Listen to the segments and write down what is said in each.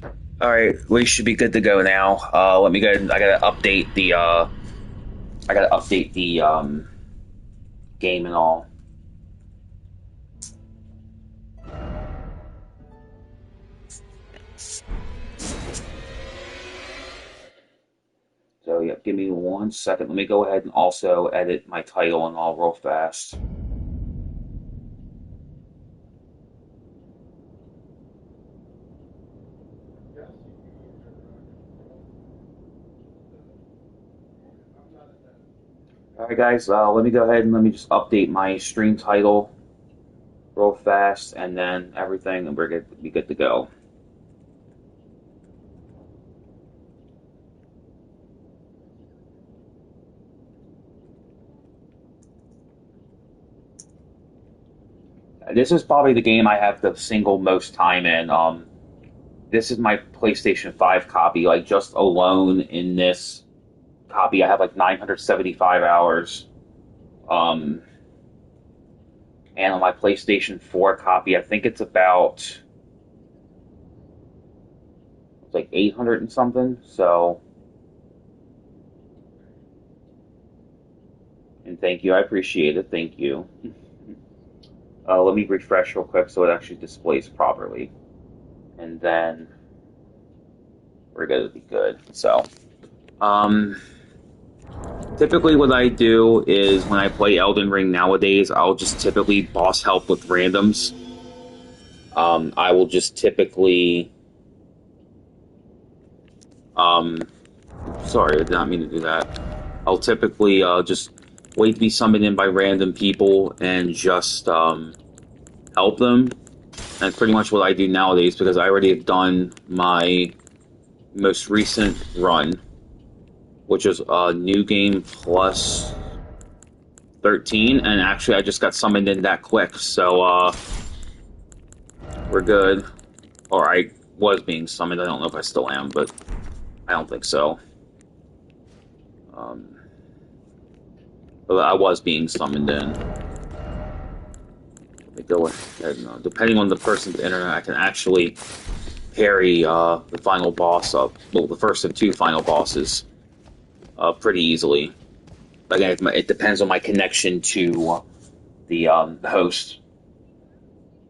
All right, we should be good to go now. Let me go. I gotta update the. I gotta update the game and all. So yeah, give me 1 second. Let me go ahead and also edit my title and all real fast. All right, guys. Let me go ahead and let me just update my stream title real fast, and then everything, and we're good. Be good to go. This is probably the game I have the single most time in. This is my PlayStation 5 copy. Like just alone in this copy, I have like 975 hours. Um, and on my PlayStation 4 copy, I think it's about it's like 800 and something. So, and thank you, I appreciate it. Thank you. Let me refresh real quick so it actually displays properly, and then we're gonna be good. So, um, typically what I do is when I play Elden Ring nowadays, I'll just typically boss help with randoms. I will just typically, um, sorry, I did not mean to do that. I'll typically just wait to be summoned in by random people and just help them. That's pretty much what I do nowadays because I already have done my most recent run, which is New Game Plus 13, and actually I just got summoned in that quick, so we're good. Or I was being summoned. I don't know if I still am, but I don't think so. Um, but I was being summoned in. Let me go ahead. Depending on the person's internet, I can actually parry the final boss up. Well, the first of two final bosses pretty easily. Again, it depends on my connection to the host.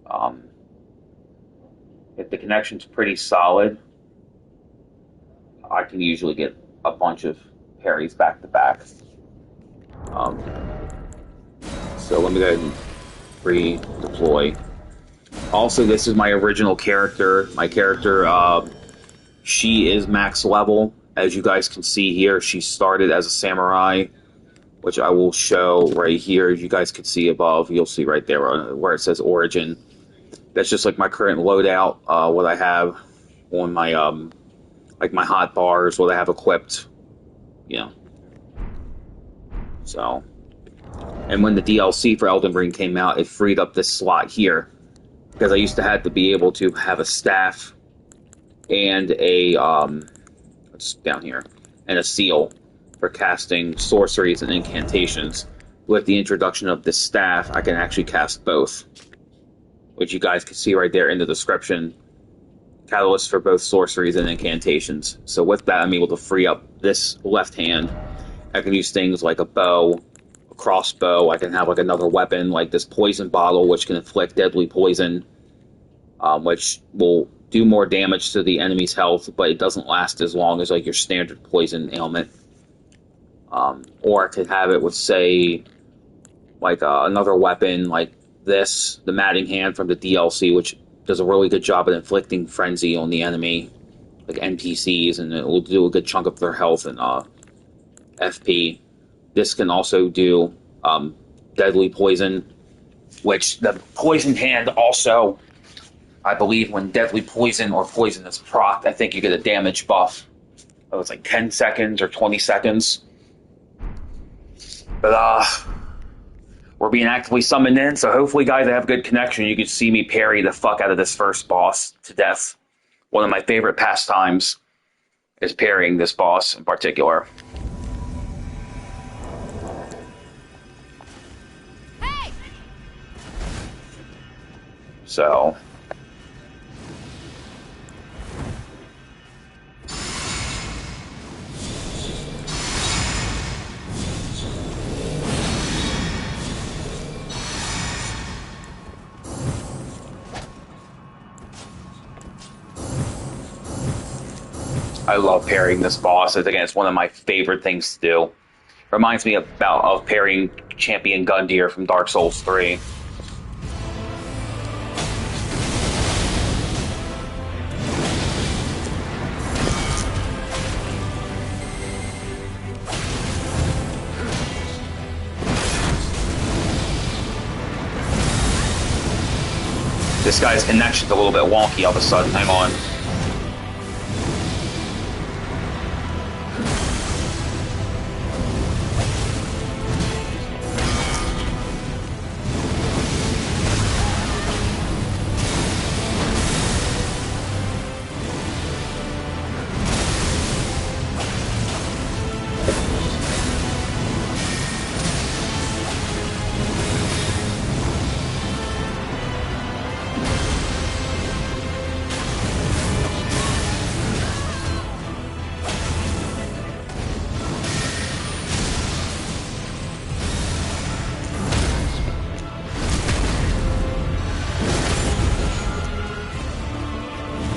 Um, if the connection's pretty solid, I can usually get a bunch of parries back to back. Um, so let me go ahead and redeploy. Also, this is my original character. My character, she is max level. As you guys can see here, she started as a samurai, which I will show right here. As you guys can see above, you'll see right there where it says origin. That's just like my current loadout, what I have on my like my hot bars, what I have equipped, you know. So, and when the DLC for Elden Ring came out, it freed up this slot here because I used to have to be able to have a staff and a it's down here and a seal for casting sorceries and incantations. With the introduction of this staff, I can actually cast both, which you guys can see right there in the description. Catalyst for both sorceries and incantations. So with that, I'm able to free up this left hand. I can use things like a bow, a crossbow. I can have like another weapon, like this poison bottle, which can inflict deadly poison, which will do more damage to the enemy's health, but it doesn't last as long as like your standard poison ailment. Or I could have it with, say, like another weapon like this, the Matting Hand from the DLC, which does a really good job at inflicting frenzy on the enemy, like NPCs, and it will do a good chunk of their health and FP. This can also do deadly poison, which the poison hand also, I believe, when deadly poison or poison is proc, I think you get a damage buff. It was like 10 seconds or 20 seconds. But we're being actively summoned in, so hopefully, guys, I have good connection. You can see me parry the fuck out of this first boss to death. One of my favorite pastimes is parrying this boss in particular. Hey! So, I love parrying this boss. I think it's one of my favorite things to do. Reminds me of parrying Champion Gundyr from Dark Souls 3. This guy's connection's a little bit wonky all of a sudden. Hang on.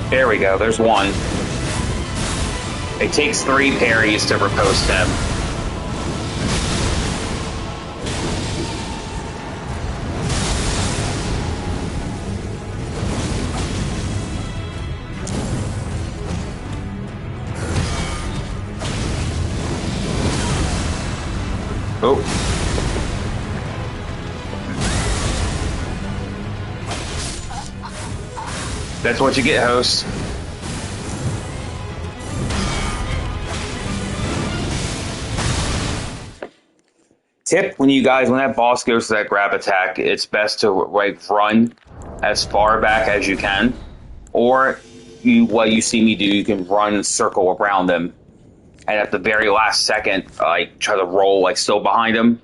There we go, there's one. It takes 3 parries to riposte him. Oh. That's what you get, host. Tip, when that boss goes to that grab attack, it's best to run as far back as you can. Or what you see me do, you can run and circle around them. And at the very last second, try to roll still behind him.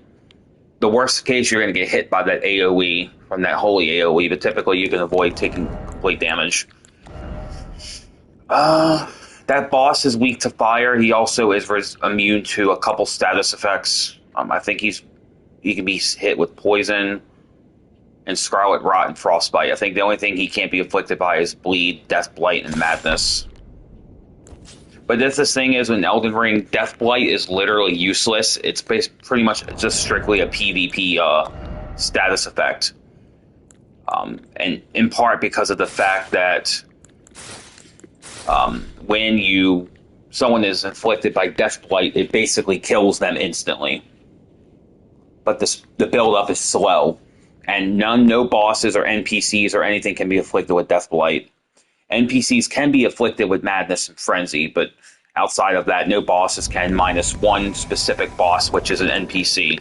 The worst case, you're going to get hit by that AoE from that holy AoE, but typically you can avoid taking complete damage. That boss is weak to fire. He also is immune to a couple status effects. I think he can be hit with poison and Scarlet Rot and Frostbite. I think the only thing he can't be afflicted by is Bleed, Death Blight, and Madness. But this thing is, in Elden Ring, Death Blight is literally useless. It's pretty much just strictly a PvP status effect. And in part because of the fact that when someone is inflicted by Death Blight, it basically kills them instantly. But the build-up is slow, and no bosses or NPCs or anything can be afflicted with Death Blight. NPCs can be afflicted with Madness and Frenzy, but outside of that, no bosses can, minus one specific boss, which is an NPC.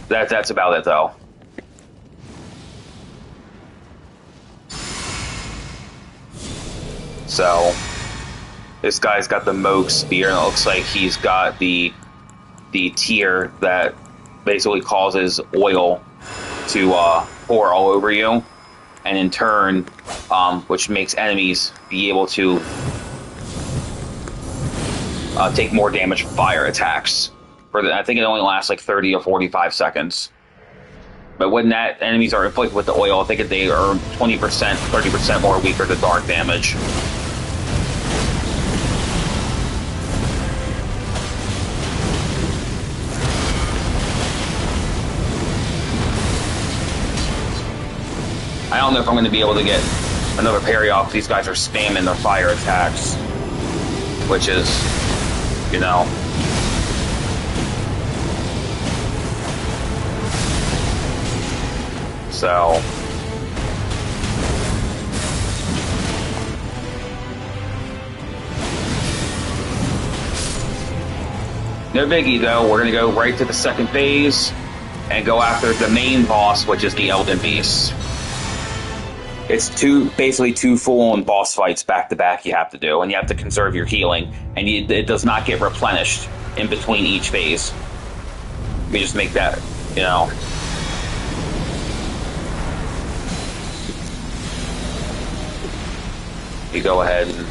That's about it, though. So, this guy's got the Moog Spear, and it looks like he's got the tier that basically causes oil to pour all over you, and in turn, which makes enemies be able to take more damage from fire attacks. I think it only lasts 30 or 45 seconds. But when enemies are inflicted with the oil, I think they are 20%, 30% more weaker to dark damage. I don't know if I'm going to be able to get another parry off. These guys are spamming their fire attacks, which is, So, no biggie though. We're going to go right to the second phase and go after the main boss, which is the Elden Beast. It's basically two full-on boss fights back-to-back you have to do, and you have to conserve your healing, and it does not get replenished in between each phase. We just make that, You go ahead and...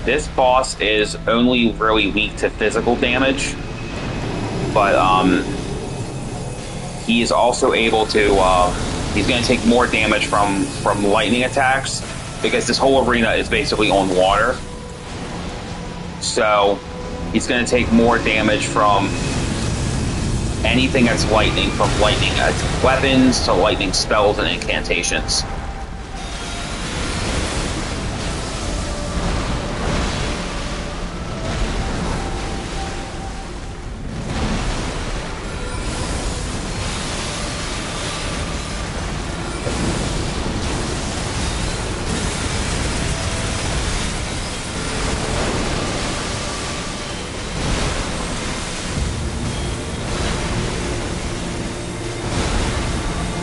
This boss is only really weak to physical damage, but, he is also able to He's going to take more damage from lightning attacks because this whole arena is basically on water. So he's going to take more damage from anything that's lightning, from lightning weapons to lightning spells and incantations.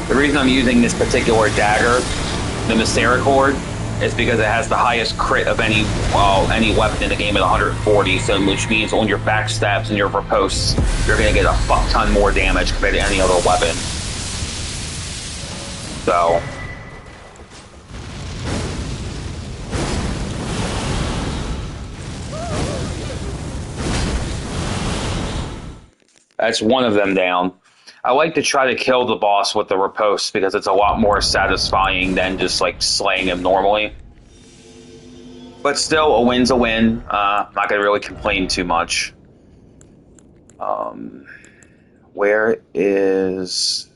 The reason I'm using this particular dagger, the Misericord, is because it has the highest crit of any weapon in the game at 140, so which means on your backstabs and your riposts, you're going to get a fuck ton more damage compared to any other weapon. So that's one of them down. I like to try to kill the boss with the riposte because it's a lot more satisfying than just like slaying him normally. But still, a win's a win. Not gonna really complain too much. Where is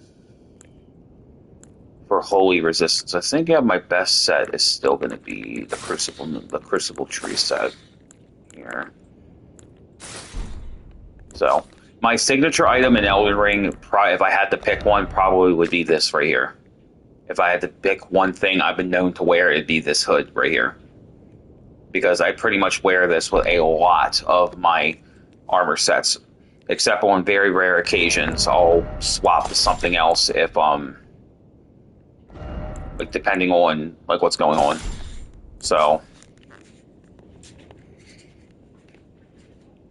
for Holy Resistance? I think my best set is still going to be the Crucible Tree set here. So my signature item in Elden Ring, if I had to pick one, probably would be this right here. If I had to pick one thing I've been known to wear, it'd be this hood right here. Because I pretty much wear this with a lot of my armor sets. Except on very rare occasions, I'll swap to something else if, like, depending on, like, what's going on. So.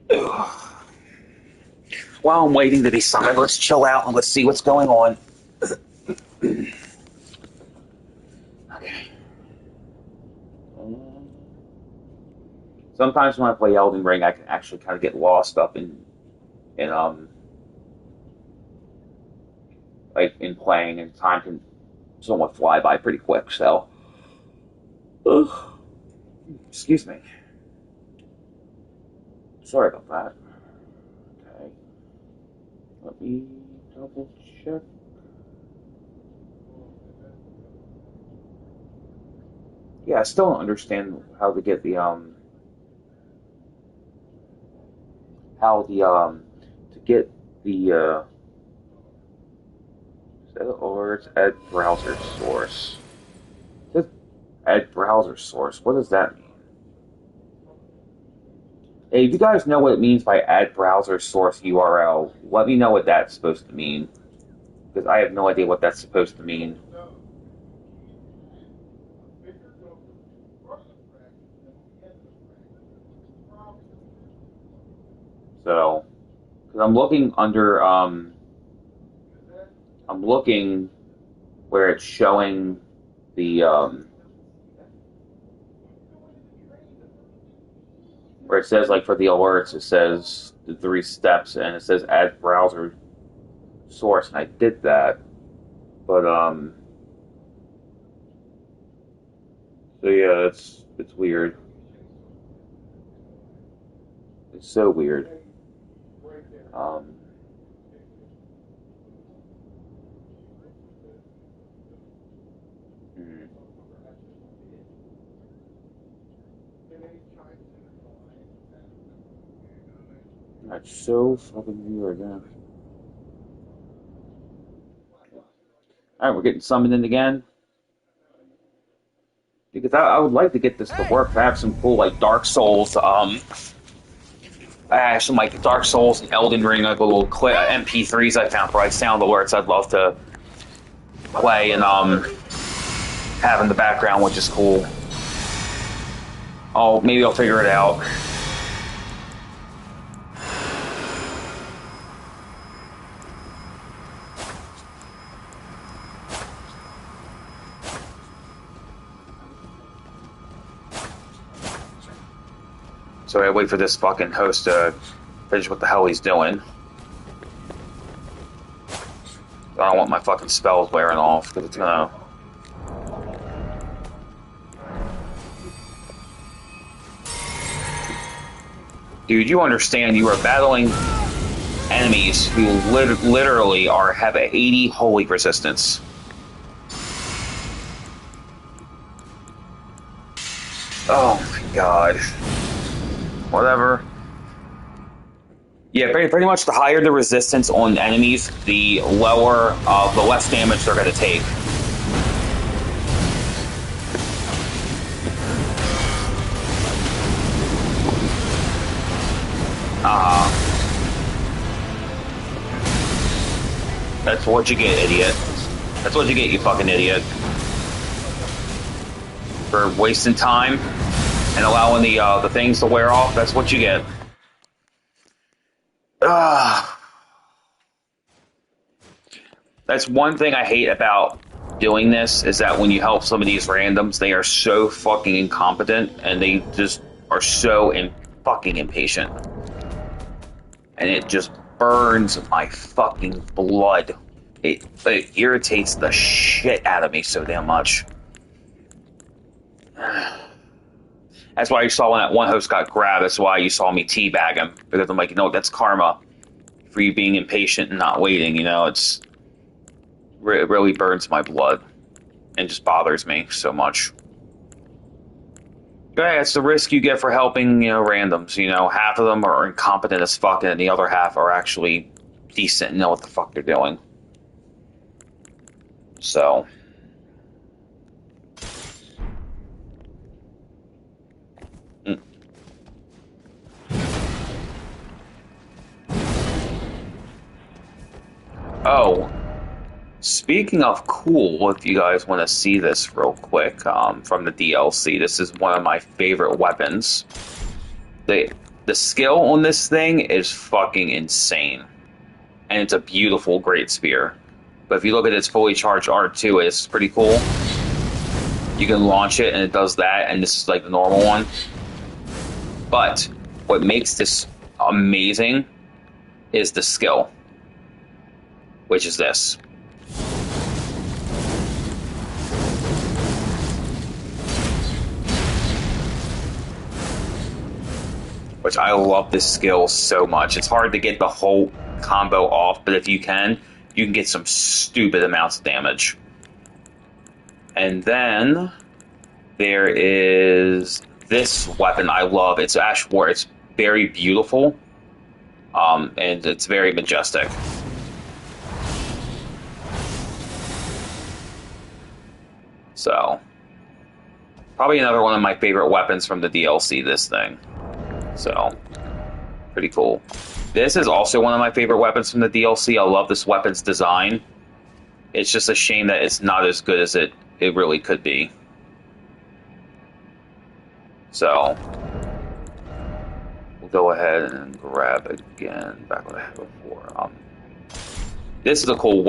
Ugh. While I'm waiting to be summoned, let's chill out and let's see what's going on. Okay. Sometimes when I play Elden Ring, I can actually kind of get lost up in playing, and time can somewhat fly by pretty quick. So, excuse me. Sorry about that. Okay, let me double check. Yeah, I still don't understand how to get the or it's add browser source. It says add browser source. What does that mean? Hey, if you guys know what it means by add browser source URL, let me know what that's supposed to mean. Because I have no idea what that's supposed to mean. So, because I'm looking under, I'm looking where it's showing the, where it says, like, for the alerts, it says the 3 steps, and it says add browser source, and I did that, but, so yeah, it's weird. It's so weird. That's so fucking weird, yeah. Alright, we're getting summoned in again. Because I would like to get this to work, to have some cool, like, Dark Souls, I have some, like, Dark Souls and Elden Ring, like, little MP3s I found for, like, sound alerts I'd love to play and, have in the background, which is cool. Maybe I'll figure it out. So I wait for this fucking host to finish what the hell he's doing. I don't want my fucking spells wearing off, because it's gonna... Dude, you understand you are battling enemies who literally have a 80 holy resistance. Oh my god. Whatever. Yeah, pretty much the higher the resistance on enemies, the lower, the less damage they're going to take. That's what you get, idiot. That's what you get, you fucking idiot. For wasting time and allowing the things to wear off, that's what you get. That's one thing I hate about doing this, is that when you help some of these randoms, they are so fucking incompetent, and they just are so fucking impatient. And it just burns my fucking blood. It irritates the shit out of me so damn much. That's why you saw when that one host got grabbed, that's why you saw me teabag him. Because I'm like, you know, that's karma for you being impatient and not waiting, you know, it really burns my blood. And just bothers me so much. Yeah, it's the risk you get for helping, you know, randoms. You know, half of them are incompetent as fuck, and the other half are actually decent and know what the fuck they're doing. So... Oh, speaking of cool, if you guys want to see this real quick, from the DLC, this is one of my favorite weapons. The skill on this thing is fucking insane. And it's a beautiful great spear. But if you look at its fully charged R2, it's pretty cool. You can launch it and it does that, and this is like the normal one. But what makes this amazing is the skill, which is this. Which I love this skill so much. It's hard to get the whole combo off, but if you can get some stupid amounts of damage. And then there is this weapon I love. It's Ash War. It's very beautiful, and it's very majestic. So, probably another one of my favorite weapons from the DLC, this thing. So, pretty cool. This is also one of my favorite weapons from the DLC. I love this weapon's design. It's just a shame that it's not as good as it really could be. So, we'll go ahead and grab again, back what I had before. This is a cool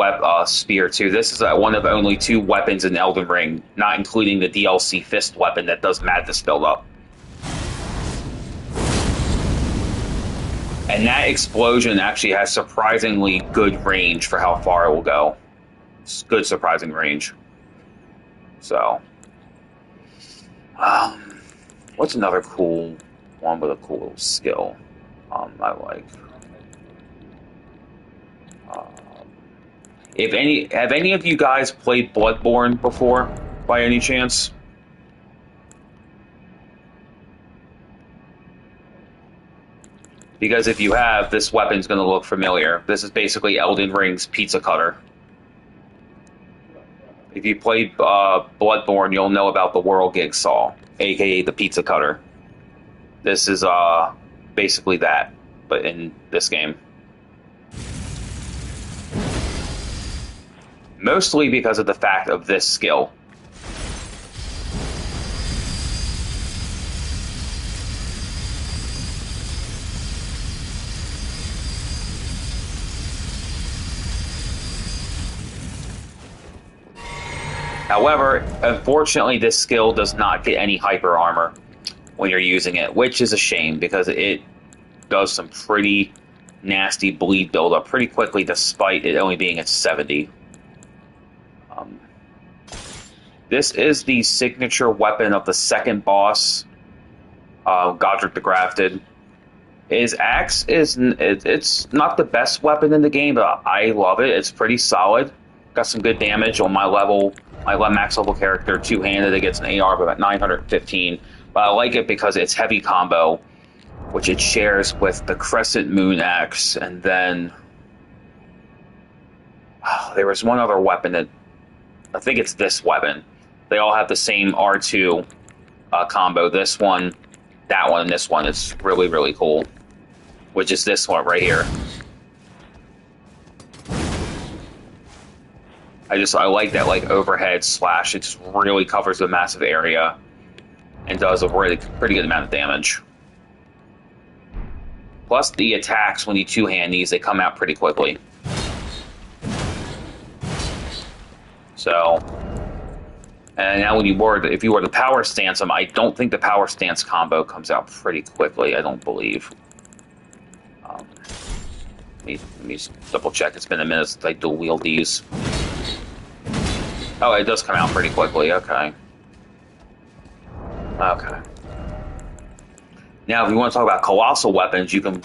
spear, too. This is one of only 2 weapons in Elden Ring, not including the DLC fist weapon that does madness build-up. And that explosion actually has surprisingly good range for how far it will go. It's good, surprising range. So, what's another cool one with a cool little skill? I like. Have any of you guys played Bloodborne before, by any chance? Because if you have, this weapon's going to look familiar. This is basically Elden Ring's pizza cutter. If you played Bloodborne, you'll know about the Whirligig Saw, aka the pizza cutter. This is basically that, but in this game. Mostly because of the fact of this skill. However, unfortunately, this skill does not get any hyper armor when you're using it, which is a shame because it does some pretty nasty bleed buildup pretty quickly despite it only being at 70. Um, this is the signature weapon of the second boss, Godric the Grafted. His axe it's not the best weapon in the game, but I love it. It's pretty solid. Got some good damage on my level. My max level character, two-handed, it gets an AR of about 915. But I like it because it's heavy combo, which it shares with the Crescent Moon axe, and then there was one other weapon that I think it's this weapon. They all have the same R2 combo. This one, that one, and this one. It's really, really cool. Which is this one right here. I like that like overhead slash. It just really covers a massive area and does a really pretty good amount of damage. Plus the attacks when you two-hand these, they come out pretty quickly. So, and now when if you were to power stance them, I don't think the power stance combo comes out pretty quickly. I don't believe. Let me double check. It's been a minute since I dual wield these. Oh, it does come out pretty quickly. Okay. Okay. Now, if you want to talk about colossal weapons, you can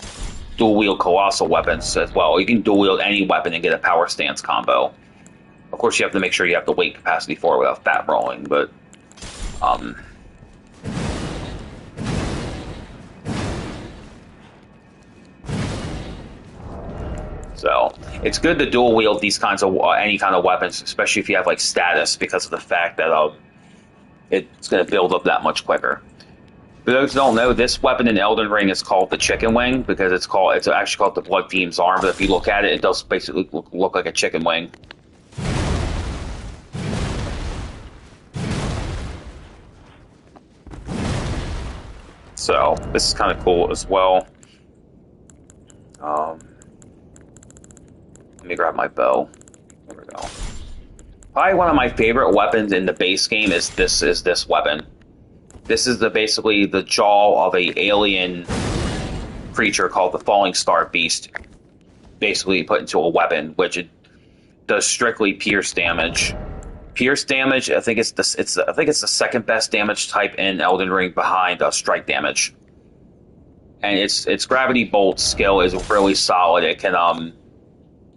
dual wield colossal weapons as well. You can dual wield any weapon and get a power stance combo. Of course, you have to make sure you have the weight capacity for it without fat rolling, but so it's good to dual wield these kinds of any kind of weapons, especially if you have like status, because of the fact that it's going to build up that much quicker. For those who don't know, this weapon in Elden Ring is called the Chicken Wing because it's actually called the Blood Fiend's Arm. But if you look at it, it does basically look like a chicken wing. So this is kind of cool as well. Let me grab my bow. There we go. Probably one of my favorite weapons in the base game is this weapon. This is basically the jaw of a alien creature called the Falling Star Beast. Basically put into a weapon, which it does strictly pierce damage. Pierce damage, I think it's the second best damage type in Elden Ring behind strike damage. And its gravity bolt skill is really solid. It can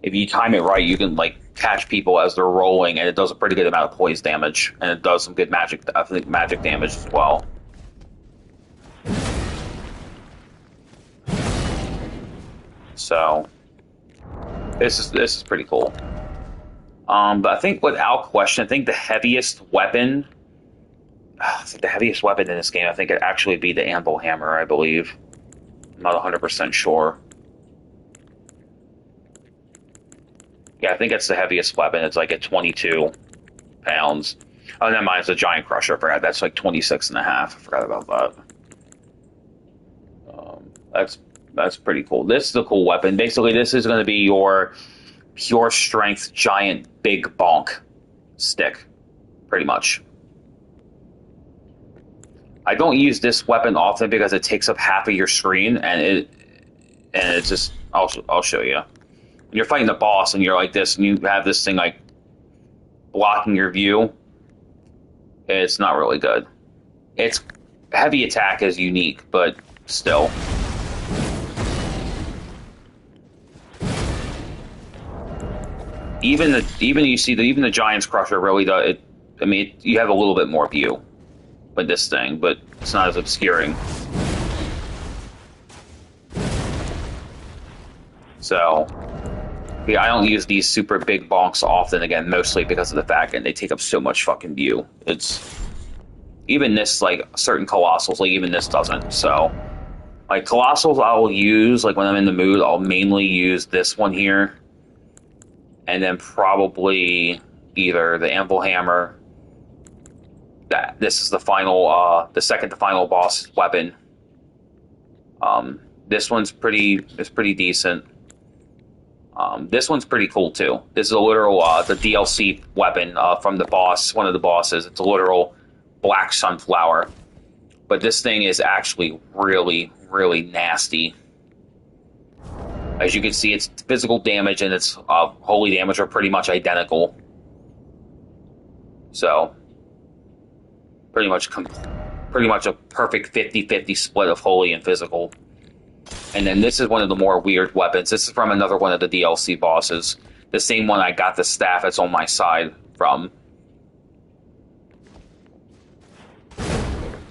if you time it right, you can like catch people as they're rolling, and it does a pretty good amount of poise damage, and it does some good magic damage as well. So this is pretty cool. But I think without question, I think the heaviest weapon in this game, I think it'd actually be the Anvil Hammer, I believe. I'm not 100% sure. Yeah, I think it's the heaviest weapon. It's like at 22 pounds. Oh, never mind. It's a Giant Crusher. I forgot. That's like 26 and a half. I forgot about that. That's pretty cool. This is a cool weapon. Basically, this is going to be your pure strength giant big bonk stick, pretty much. I don't use this weapon often because it takes up half of your screen, and it's just I'll show you. When you're fighting the boss and you're like this, and you have this thing like blocking your view, it's not really good. Its heavy attack is unique, but still. Even the Giant's Crusher really does it. I mean, you have a little bit more view with this thing, but it's not as obscuring. So, yeah, I don't use these super big bonks often. Again, mostly because of the fact that they take up so much fucking view. It's even this, like certain colossals, like even this doesn't. So, like colossals, I'll use like when I'm in the mood. I'll mainly use this one here. And then probably either the Anvil Hammer. This is the final, the second to final boss weapon. This one's pretty decent. This one's pretty cool too. This is a literal the DLC weapon from the boss, one of the bosses. It's a literal black sunflower, but this thing is actually really, really nasty. As you can see, its physical damage and its holy damage are pretty much identical. So pretty much a perfect 50-50 split of holy and physical. And then this is one of the more weird weapons. This is from another one of the DLC bosses. The same one I got the staff that's on my side from.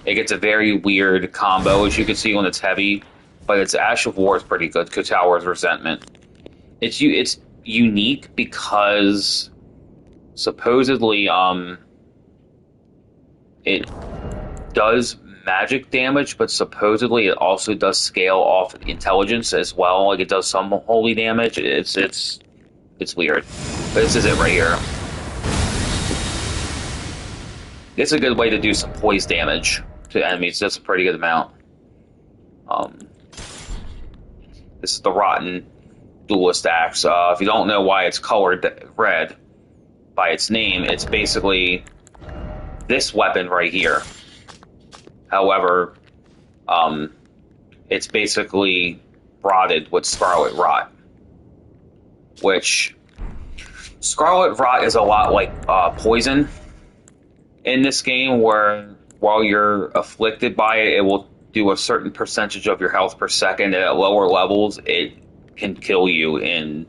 It gets a very weird combo, as you can see when it's heavy. But its Ash of War is pretty good. Kotawa's Resentment. It's unique because supposedly it does magic damage, but supposedly it also does scale off intelligence as well. Like it does some holy damage. It's weird. But this is it right here. It's a good way to do some poise damage to enemies. That's a pretty good amount. This is the Rotten Duelist Axe. If you don't know why it's colored red by its name, it's basically this weapon right here. However, it's basically rotted with Scarlet Rot, which Scarlet Rot is a lot like poison in this game, where while you're afflicted by it, it will do a certain percentage of your health per second, and at lower levels, it can kill you in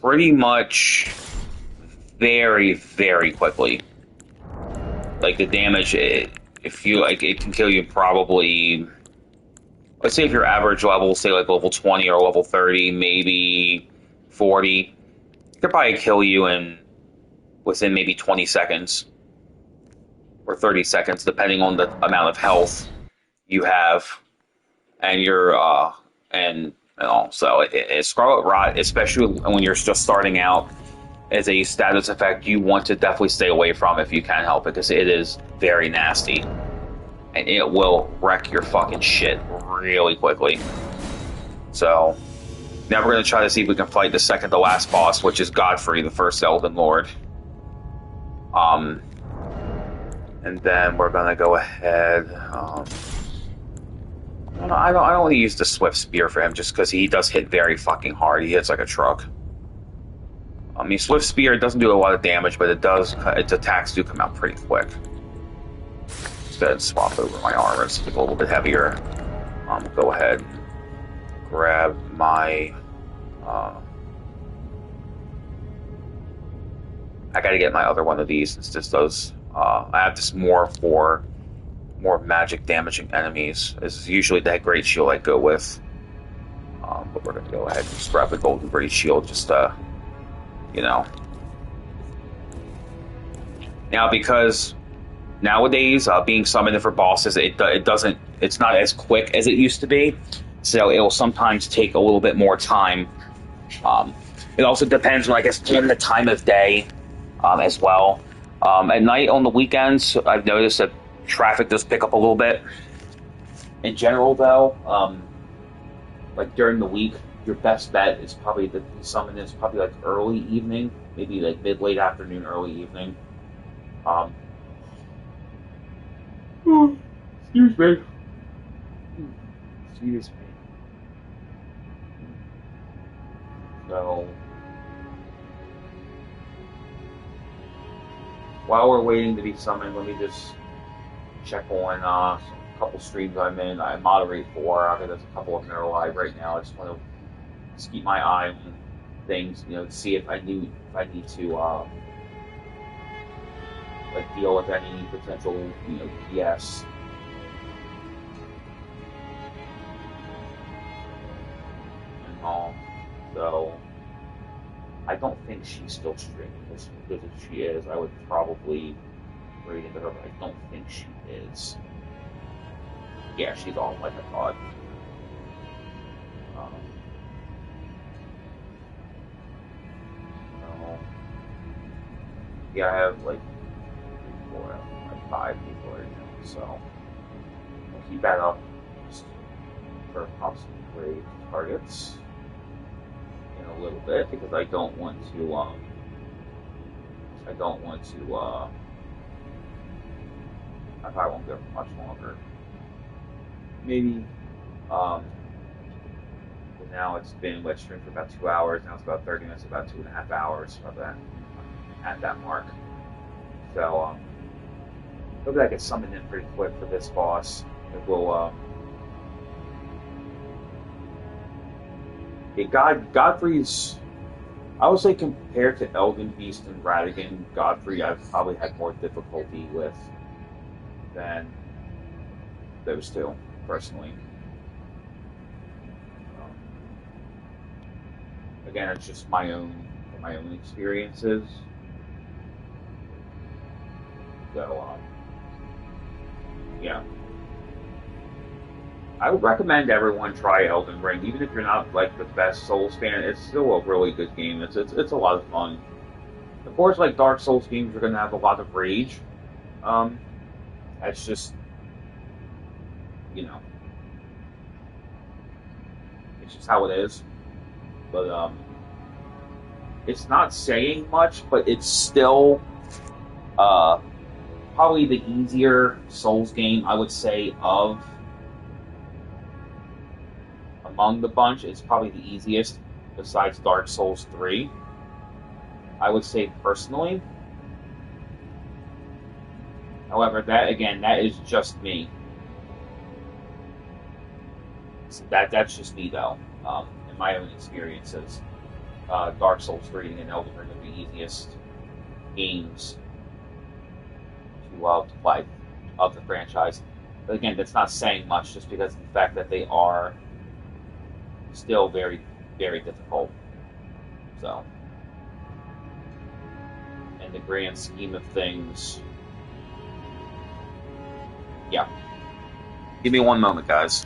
pretty much very, very quickly. Like the damage, if you like, it can kill you probably. Let's say if your average level, say like level 20 or level 30, maybe 40, it could probably kill you within maybe 20 seconds or 30 seconds, depending on the amount of health you have and your and all. So Scarlet Rot, especially when you're just starting out, as a status effect you want to definitely stay away from if you can help it, because it is very nasty and it will wreck your fucking shit really quickly. So now we're going to try to see if we can fight the second to last boss, which is Godfrey, the first Elden Lord. And then we're going to go ahead. I don't want to use the Swift Spear for him just because he does hit very fucking hard. He hits like a truck. I mean, Swift Spear doesn't do a lot of damage, but its attacks do come out pretty quick. Instead, swap over my armor. It's a little bit heavier. Go ahead, grab my. I gotta get my other one of these. It's just those. I have this more for more magic damaging enemies. This is usually that Great Shield I go with. But we're gonna go ahead and just grab the Golden Great Shield, just Now, because nowadays being summoned for bosses, it's not as quick as it used to be, so it will sometimes take a little bit more time. It also depends on, I guess, on the time of day as well. At night on the weekends, I've noticed that traffic does pick up a little bit. In general, though, like during the week, your best bet is probably the summon is probably like early evening, maybe like late afternoon, early evening. Excuse me. Excuse me. So, while we're waiting to be summoned, let me just check on a couple streams I'm in. I moderate for. I mean, there's a couple of them that are live right now. I just want to just keep my eye on things, to see if I need to like deal with any potential, PS. And all. So I don't think she's still streaming this, because if she is, I would probably read into her, but I don't think she is. Yeah, she's on like I thought. Yeah, I have like 5 people right now, so I'll keep that up just for possible grade targets in a little bit, because I don't want to I probably won't go for much longer. Maybe now it's been wet stream for about 2 hours. Now it's about 30 minutes, about 2.5 hours of that at that mark. So hopefully I get summoned in pretty quick for this boss. It will. Godfrey's. I would say compared to Elden Beast and Radigan, Godfrey I've probably had more difficulty with than those two, personally. Um, Again, it's just my own experiences. So yeah, I would recommend everyone try Elden Ring, even if you're not like the best Souls fan. It's still a really good game. It's a lot of fun. Of course, like Dark Souls games are going to have a lot of rage. Um, that's just you know, it's just how it is. But it's not saying much, but it's still uh probably the easier Souls game I would say of among the bunch. It's probably the easiest besides Dark Souls 3. I would say personally. However, that again, that is just me. So that's just me though. In my own experiences, Dark Souls 3 and Elden Ring are the easiest games to play of the franchise. But again, that's not saying much just because of the fact that they are still very, very difficult. So, in the grand scheme of things, yeah. Give me one moment, guys.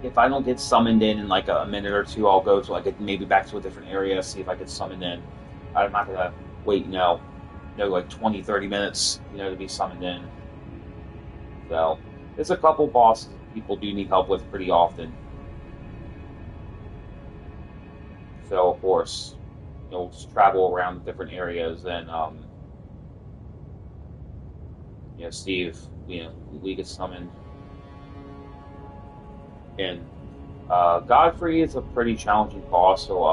If I don't get summoned in like a minute or two, I'll go to like maybe back to a different area, see if I get summoned in. I'm not gonna wait, like 20, 30 minutes, to be summoned in. So there's a couple bosses people do need help with pretty often. So of course, just travel around different areas and Steve, we get summoned in. Godfrey is a pretty challenging boss, so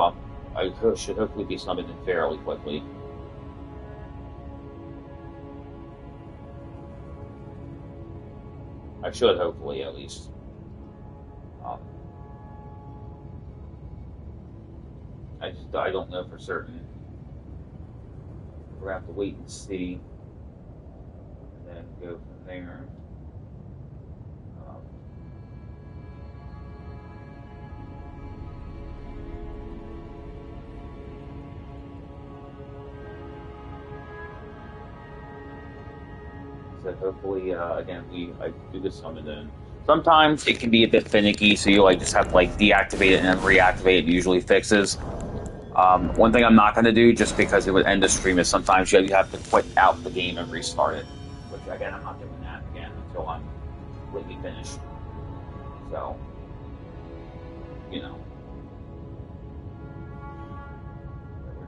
I should hopefully be summoned in fairly quickly. I should hopefully at least. Um, I don't know for certain. We're gonna have to wait and see, and then go from there. Um, so hopefully, again, I do the summon then. Sometimes it can be a bit finicky, so you just have to deactivate it and then reactivate it. Usually fixes. One thing I'm not going to do, just because it would end the stream, is sometimes you have to quit out the game and restart it. Which, again, I'm not doing that again until I'm completely finished. So, we're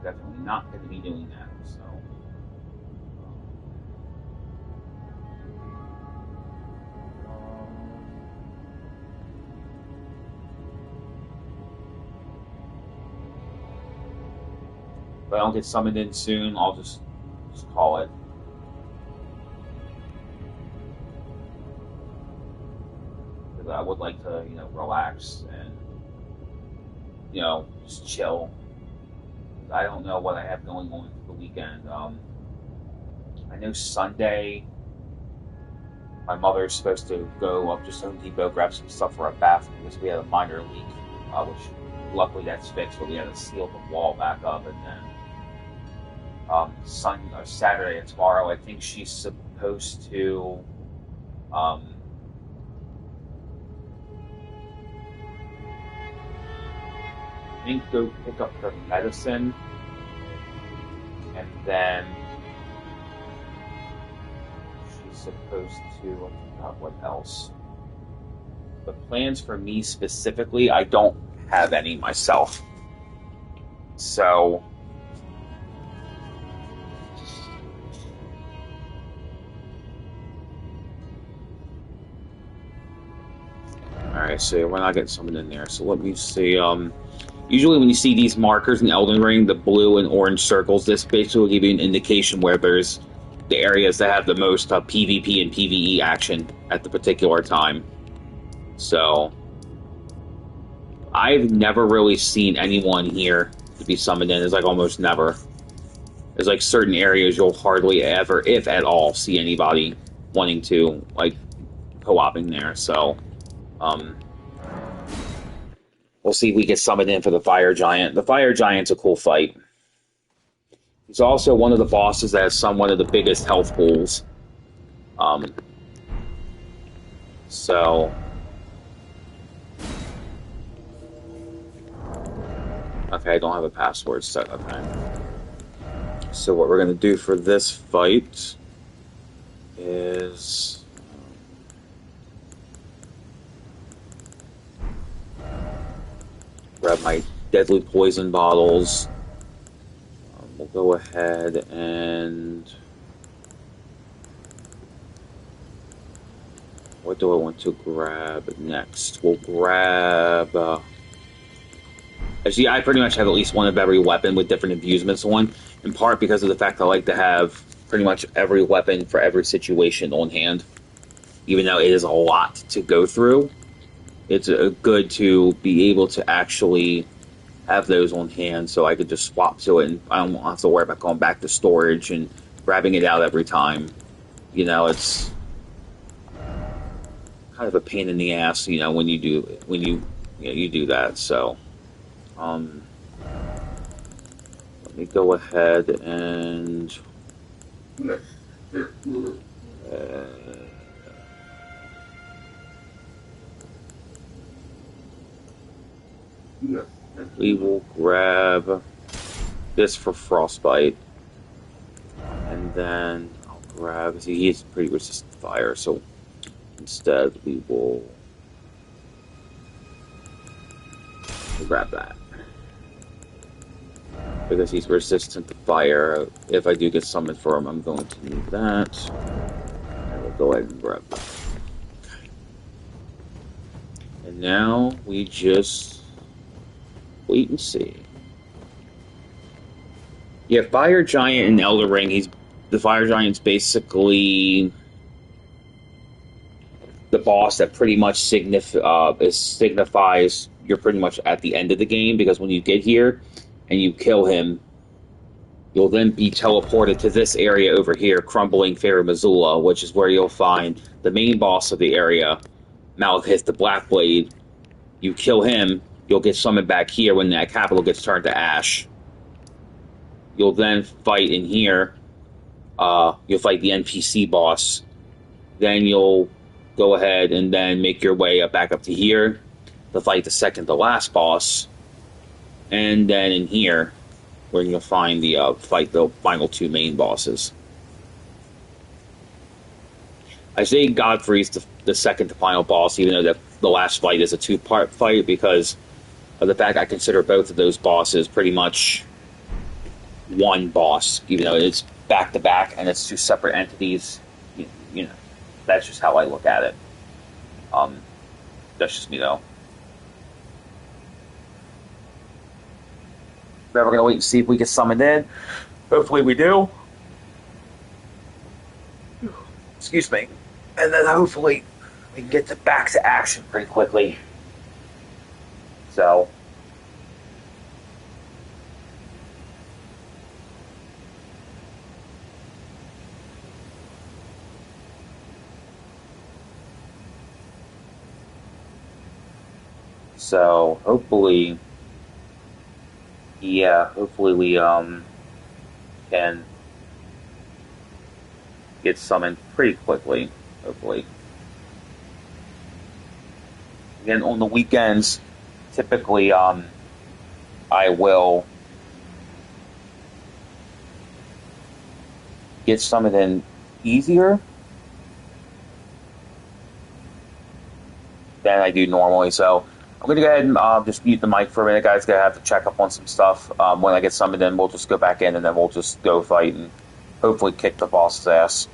definitely not going to be doing that. So, if I don't get summoned in soon, I'll just call it. Because I would like to, relax and, just chill. I don't know what I have going on for the weekend. I know Sunday, my mother's supposed to go up to Home Depot, grab some stuff for a bathroom because we had a minor leak, which luckily that's fixed, but we had to seal the wall back up, and then Saturday and tomorrow, I think she's supposed to I think go pick up her medicine, and then she's supposed to. I forgot what else. The plans for me specifically, I don't have any myself. So, alright, so we're not getting something in there. So let me see. Usually when you see these markers in Elden Ring, the blue and orange circles, this basically will give you an indication where there's the areas that have the most PvP and PvE action at the particular time. So, I've never really seen anyone here to be summoned in. There's like almost never. There's like certain areas you'll hardly ever, if at all, see anybody wanting to like co-oping there. So, um, we'll see if we get summoned in for the Fire Giant. The Fire Giant's a cool fight. He's also one of the bosses that has somewhat of the biggest health pools. Um, so, okay, I don't have a password set. Okay. So what we're going to do for this fight is grab my deadly poison bottles. We'll go ahead and what do I want to grab next? We'll grab actually, I pretty much have at least one of every weapon with different abusements on, in part because of the fact I like to have pretty much every weapon for every situation on hand. Even though it is a lot to go through, it's good to be able to actually have those on hand so I could just swap to it and I don't have to worry about going back to storage and grabbing it out every time. You know, it's kind of a pain in the ass, you know, when you do that. So, let me go ahead and we will grab this for Frostbite, and then I'll grab. See, he's pretty resistant to fire, so instead we will grab that because he's resistant to fire. If I do get summoned for him, I'm going to need that. And we'll go ahead and grab that. And now we just wait and see. Yeah, Fire Giant in Elden Ring, the Fire Giant's basically the boss that pretty much signifies you're pretty much at the end of the game, because when you get here and you kill him, you'll then be teleported to this area over here, Crumbling Fair Missoula, which is where you'll find the main boss of the area, Malekith the Blackblade. You kill him, you'll get summoned back here when that capital gets turned to ash. You'll then fight in here. You'll fight the NPC boss. Then you'll go ahead and then make your way back up to here to fight the second to last boss. And then in here, where you'll find fight the final two main bosses. I say Godfrey's the second to final boss, even though the last fight is a two-part fight, because of the fact I consider both of those bosses pretty much one boss, even though it's back-to-back and it's two separate entities. You know, that's just how I look at it. That's just me, though. But we're going to wait and see if we get summoned in. Hopefully we do. Excuse me. And then hopefully we can get back to action pretty quickly. So... So hopefully, hopefully we can get summoned pretty quickly. Hopefully, again on the weekends, typically I will get summoned in easier than I do normally. So I'm going to go ahead and just mute the mic for a minute, guys. Gonna have to check up on some stuff. When I get summoned in, we'll just go back in and then we'll just go fight and hopefully kick the boss's ass.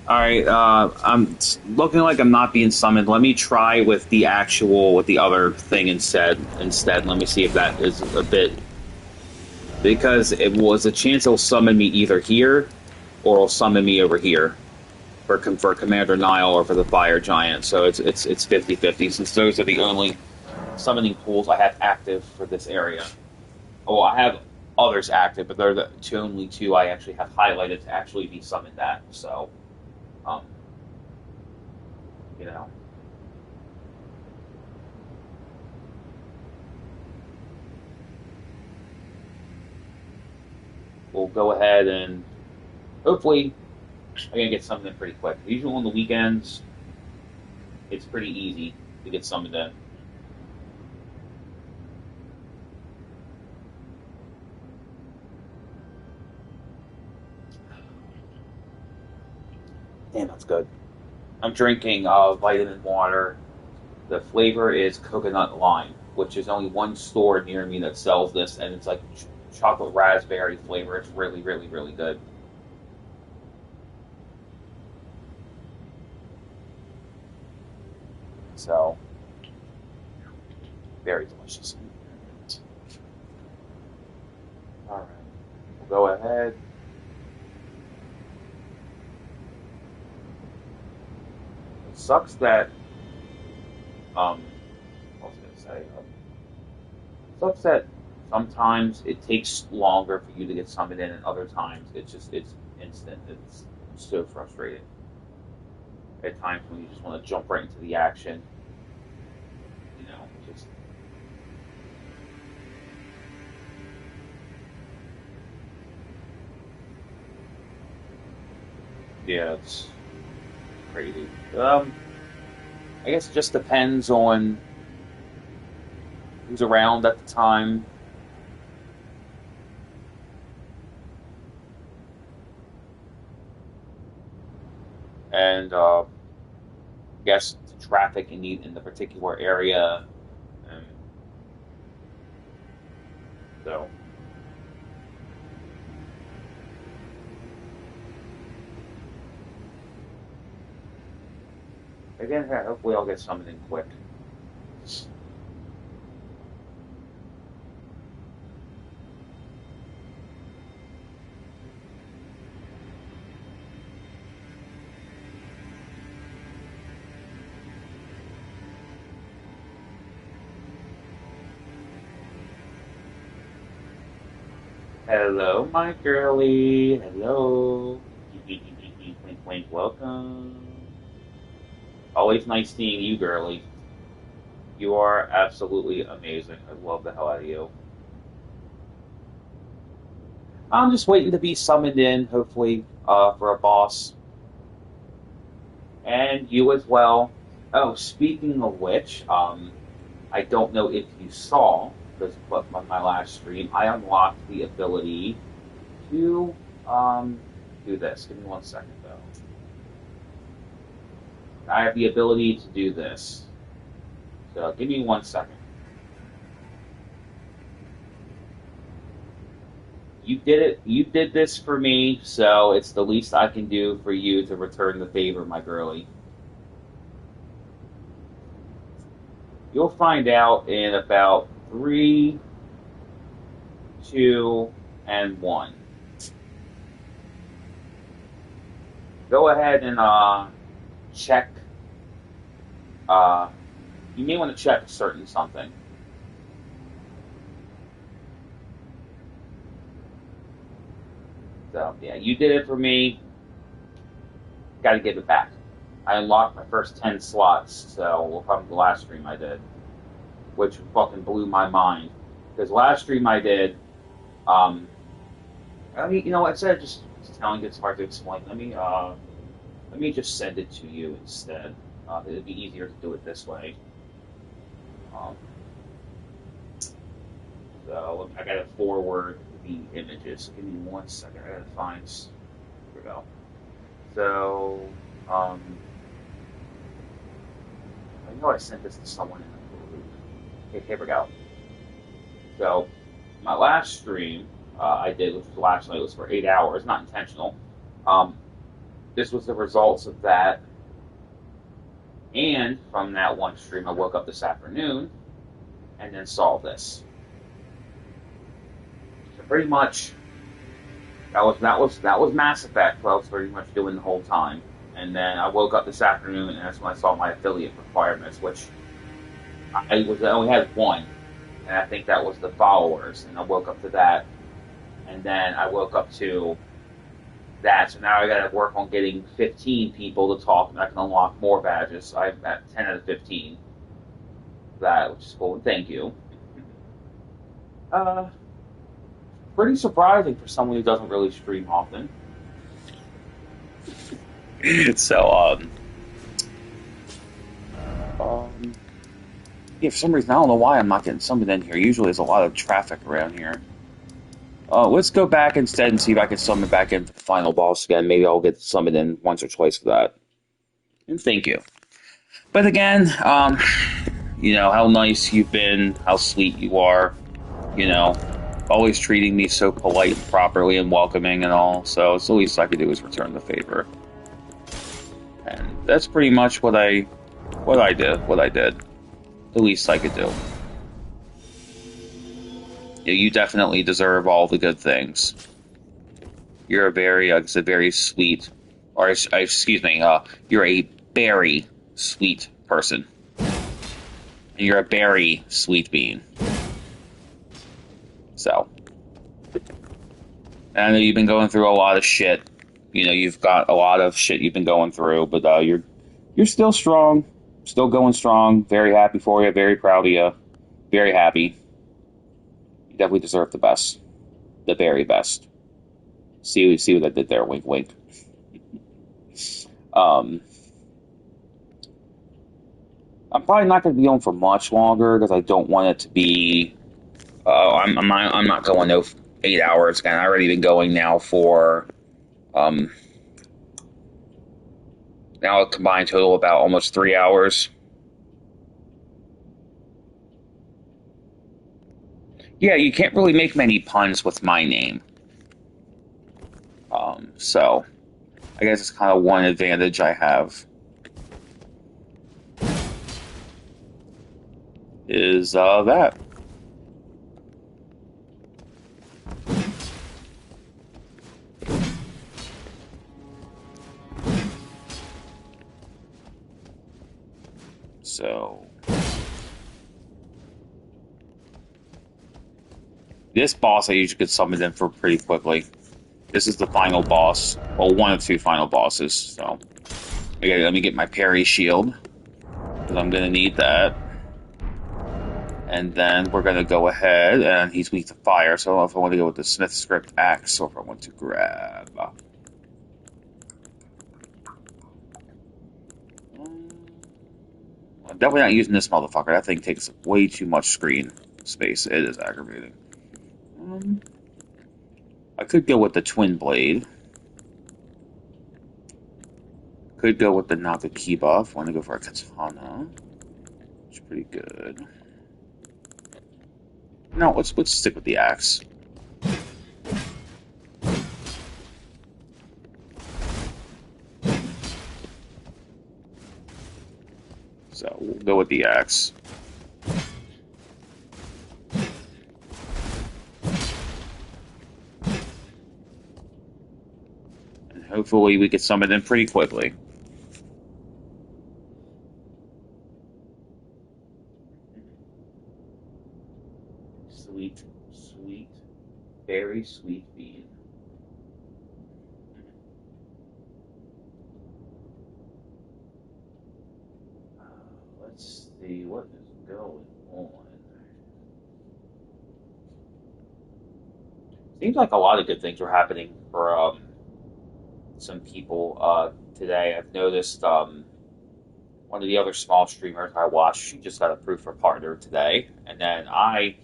All right, I'm looking like I'm not being summoned. Let me try with the other thing instead. Let me see if that is a bit, because it was a chance it'll summon me either here or it'll summon me over here for Commander Nile or for the Fire Giant. So it's 50-50 since those are the only summoning pools I have active for this area. Oh, I have others active, but they're the only two I actually have highlighted to actually be summoned at. So, um, you know. We'll go ahead and hopefully I'm gonna get something pretty quick. Usually on the weekends, it's pretty easy to get summoned in. Damn, that's good. I'm drinking vitamin water. The flavor is coconut lime, which is only one store near me that sells this, and it's like chocolate raspberry flavor. It's really, really, really good. So, very delicious. All right, we'll go ahead. It sucks that what was I gonna say? Sucks that sometimes it takes longer for you to get summoned in, and other times it's instant. It's so frustrating. At times when you just want to jump right into the action, just yeah, it's crazy. I guess it just depends on who's around at the time, and I guess the traffic in the particular area. And so Again, yeah, hopefully I'll get something quick. Hello, my girly. Hello. Wink, wink, welcome. Always nice seeing you, girly. You are absolutely amazing. I love the hell out of you. I'm just waiting to be summoned in, hopefully, for a boss. And you as well. Oh, speaking of which, I don't know if you saw, because on my last stream, I unlocked the ability to do this. Give me 1 second, though. I have the ability to do this. So give me 1 second. You did it. You did this for me, so it's the least I can do for you to return the favor, my girlie. You'll find out in about 3, 2, and 1. Go ahead and check. You may want to check a certain something. So yeah, you did it for me. Got to give it back. I unlocked my first 10 slots, so from the last stream I did, which fucking blew my mind. Because last stream I did, I mean, you know, instead of just telling you it's hard to explain, let me just send it to you instead. It'd be easier to do it this way. So I gotta forward the images. Give me 1 second. I gotta find. Here we go. So, I know I sent this to someone in the group. Okay, here we go. So, my last stream I did, which was last night, was for 8 hours, not intentional. This was the results of that. And from that one stream, I woke up this afternoon and then saw this. So pretty much, that was Mass Effect. What I was pretty much doing the whole time. And then I woke up this afternoon, and that's when I saw my affiliate requirements, which I only had one, and I think that was the followers. And I woke up to that, and then I woke up to that. So now I got to work on getting 15 people to talk, and I can unlock more badges. So I'm at 10 out of 15. That, which is cool. And thank you. Pretty surprising for someone who doesn't really stream often. So, yeah, for some reason, I don't know why I'm not getting summoned in here. Usually there's a lot of traffic around here. Let's go back instead and see if I can summon back in for the final boss again. Maybe I'll get summoned in once or twice for that. And thank you. But again, you know, how nice you've been, how sweet you are, you know, always treating me so polite and properly and welcoming and all. So it's the least I could do is return the favor. And that's pretty much what I did. The least I could do. Yeah, you definitely deserve all the good things. You're a very sweet, or excuse me, you're a very sweet person. And you're a very sweet being. So, and I know you've been going through a lot of shit. You know, you've got a lot of shit you've been going through, but you're still strong, still going strong. Very happy for you, very proud of you, very happy. You definitely deserve the best, the very best. See what I did there? Wink, wink. I'm probably not going to be on for much longer because I don't want it to be. I'm not going no 8 hours again. I've already been going now for now a combined total about almost 3 hours. Yeah, you can't really make many puns with my name. So I guess it's kind of one advantage I have. is that. So this boss I usually get summoned in for pretty quickly. This is the final boss. Well, one of two final bosses. So okay, let me get my parry shield, because I'm going to need that. And then we're going to go ahead, and he's weak to fire, so I don't know if I want to go with the Smith Script Axe or if I want to grab. I'm definitely not using this motherfucker. That thing takes way too much screen space. It is aggravating. I could go with the Twin Blade. Could go with the Nagakiba if I want to go for a Katana. It's pretty good. No, let's stick with the axe. So we'll go with the axe. And hopefully we get summon in pretty quickly. Sweet, sweet, very sweet bean. Let's see what is going on. Seems like a lot of good things are happening for some people today. I've noticed one of the other small streamers I watched, she just got approved for partner today, and then I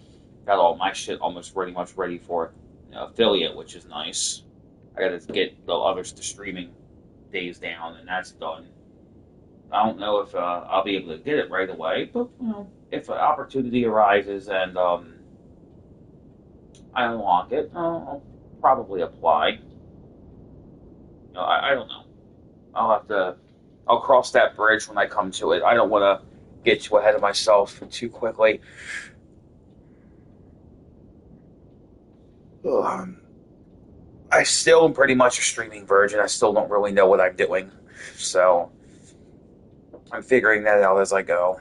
got all my shit almost pretty much ready for affiliate, which is nice. I got to get the others to streaming days down, and that's done. I don't know if I'll be able to get it right away, but if an opportunity arises and I unlock it, I'll probably apply. I don't know. I'll cross that bridge when I come to it. I don't want to get too ahead of myself too quickly. I still am pretty much a streaming virgin. I still don't really know what I'm doing. So I'm figuring that out as I go.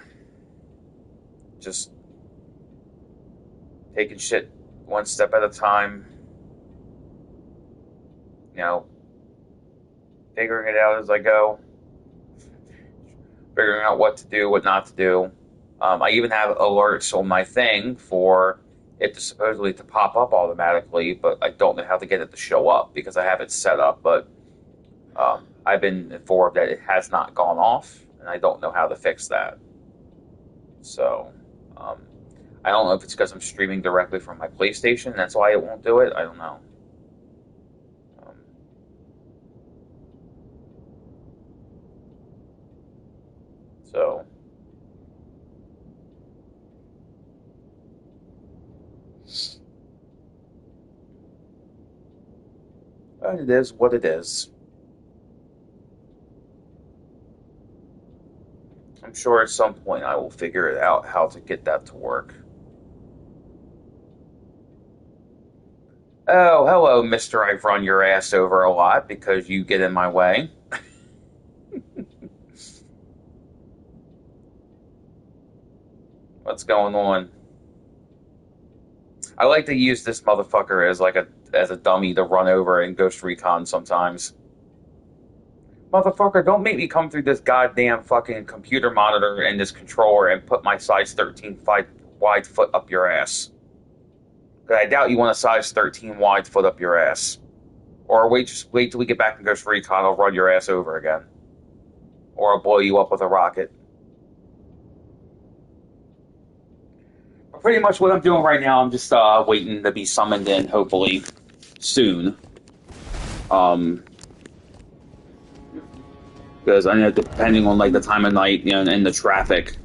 Just taking shit one step at a time. Figuring it out as I go. Figuring out what to do, what not to do. I even have alerts on my thing for it to supposedly to pop up automatically, but I don't know how to get it to show up because I have it set up. But I've been informed that it has not gone off, and I don't know how to fix that. So I don't know if it's because I'm streaming directly from my PlayStation. That's why it won't do it. I don't know. So but it is what it is. I'm sure at some point I will figure it out how to get that to work. Oh, hello, Mister. I've run your ass over a lot because you get in my way. What's going on? I like to use this motherfucker as a dummy to run over in Ghost Recon sometimes. Motherfucker, don't make me come through this goddamn fucking computer monitor and this controller and put my size 13 wide foot up your ass. Because I doubt you want a size 13 wide foot up your ass. Or just wait till we get back in Ghost Recon, I'll run your ass over again. Or I'll blow you up with a rocket. But pretty much what I'm doing right now, I'm just waiting to be summoned in, hopefully, soon. Because I know depending on like the time of night, and the traffic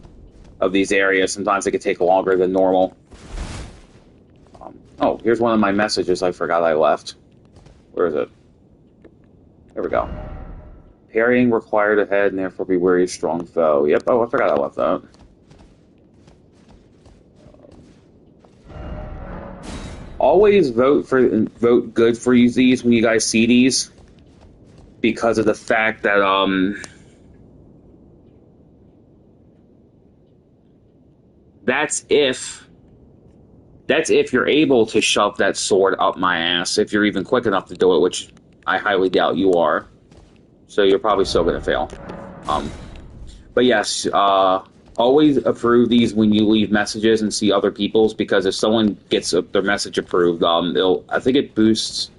of these areas, sometimes it could take longer than normal. Oh, here's one of my messages I forgot I left. Where is it? There we go. Parrying required ahead, and therefore be wary of strong foe. Yep. Oh, I forgot I left that. Always vote good for these when you guys see these, because of the fact that that's if you're able to shove that sword up my ass, if you're even quick enough to do it, which I highly doubt you are. So you're probably still going to fail. But yes, always approve these when you leave messages and see other people's, because if someone gets their message approved, I think it boosts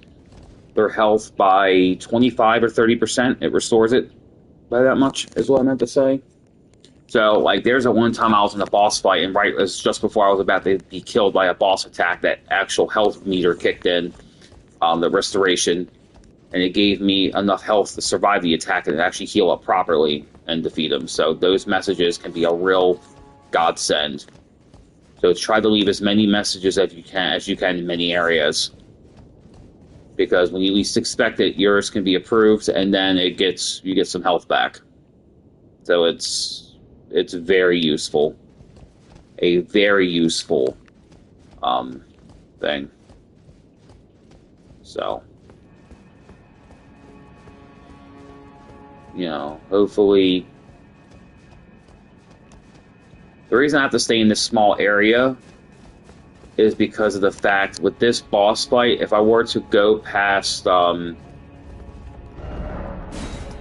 their health by 25 or 30%. It restores it by that much, is what I meant to say. So, like, there's a one time I was in a boss fight, and right as just before I was about to be killed by a boss attack, that actual health meter kicked in, the restoration, and it gave me enough health to survive the attack and actually heal up properly and defeat him. So those messages can be a real godsend. So try to leave as many messages as you can in many areas, because when you least expect it, yours can be approved, and then you get some health back. So it's very useful, a very useful thing. So, you know, hopefully, the reason I have to stay in this small area is because of the fact with this boss fight, if I were to go past, I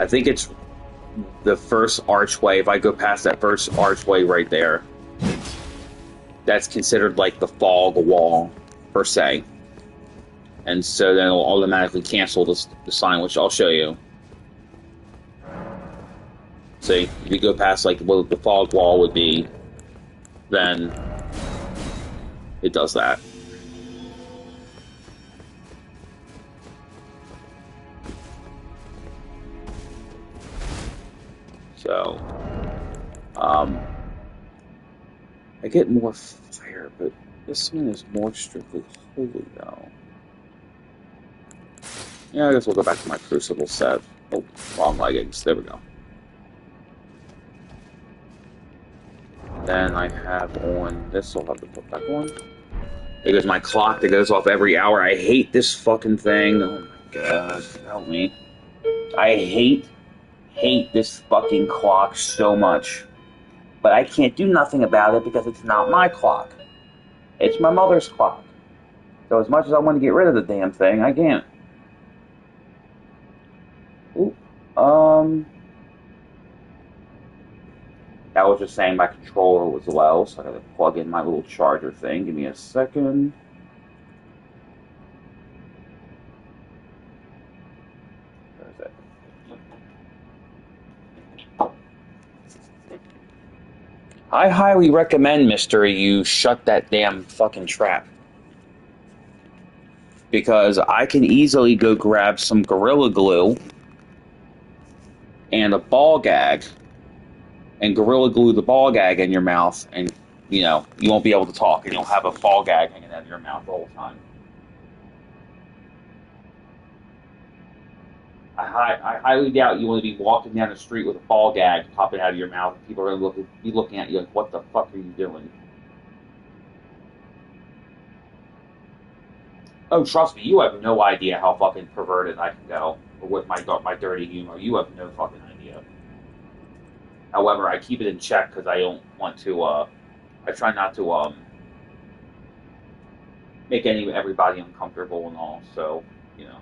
think it's the first archway, if I go past that first archway right there, that's considered like the fog wall, per se. And so then it'll automatically cancel the sign, which I'll show you. See, if you go past like what the fog wall would be, then it does that. So, I get more fire, but this one is more strictly holy, though. Yeah, I guess we'll go back to my Crucible set. Oh, wrong leggings. There we go. Then I have on this, I'll have to put back on. There goes my clock that goes off every hour. I hate this fucking thing. Oh my god, help me. I hate this fucking clock so much. But I can't do nothing about it because it's not my clock. It's my mother's clock. So as much as I want to get rid of the damn thing, I can't. Ooh, that was just saying my controller was low, so I gotta plug in my little charger thing. Give me a second. Where is it? I highly recommend, mister, you shut that damn fucking trap. Because I can easily go grab some Gorilla Glue and a ball gag and Gorilla Glue the ball gag in your mouth, and, you know, you won't be able to talk, and you'll have a ball gag hanging out of your mouth the whole time. I highly doubt you want to be walking down the street with a ball gag popping out of your mouth. People are going to be looking at you like, what the fuck are you doing? Oh, trust me, you have no idea how fucking perverted I can go with my dirty humor. You have no fucking idea. However, I keep it in check because I don't want to, I try not to, make everybody uncomfortable and all, so, you know.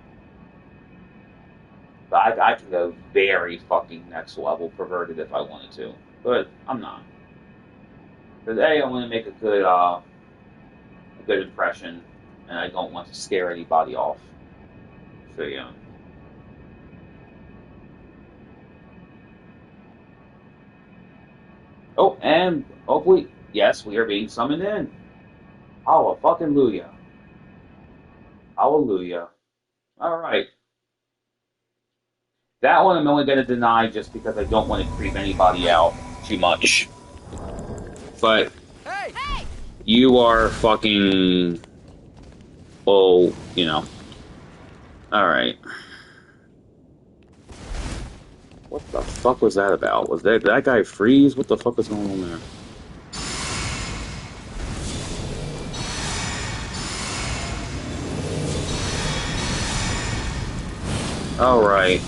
But I can go very fucking next level perverted if I wanted to. But I'm not. Because A, I want to make a good impression, and I don't want to scare anybody off. So, yeah. Oh, and hopefully, yes, we are being summoned in. Hallelujah. Hallelujah. Alright. That one I'm only going to deny just because I don't want to creep anybody out too much. But you are fucking... well, you know. Alright. What the fuck was that about? Was that guy freeze? What the fuck was going on there? Alright.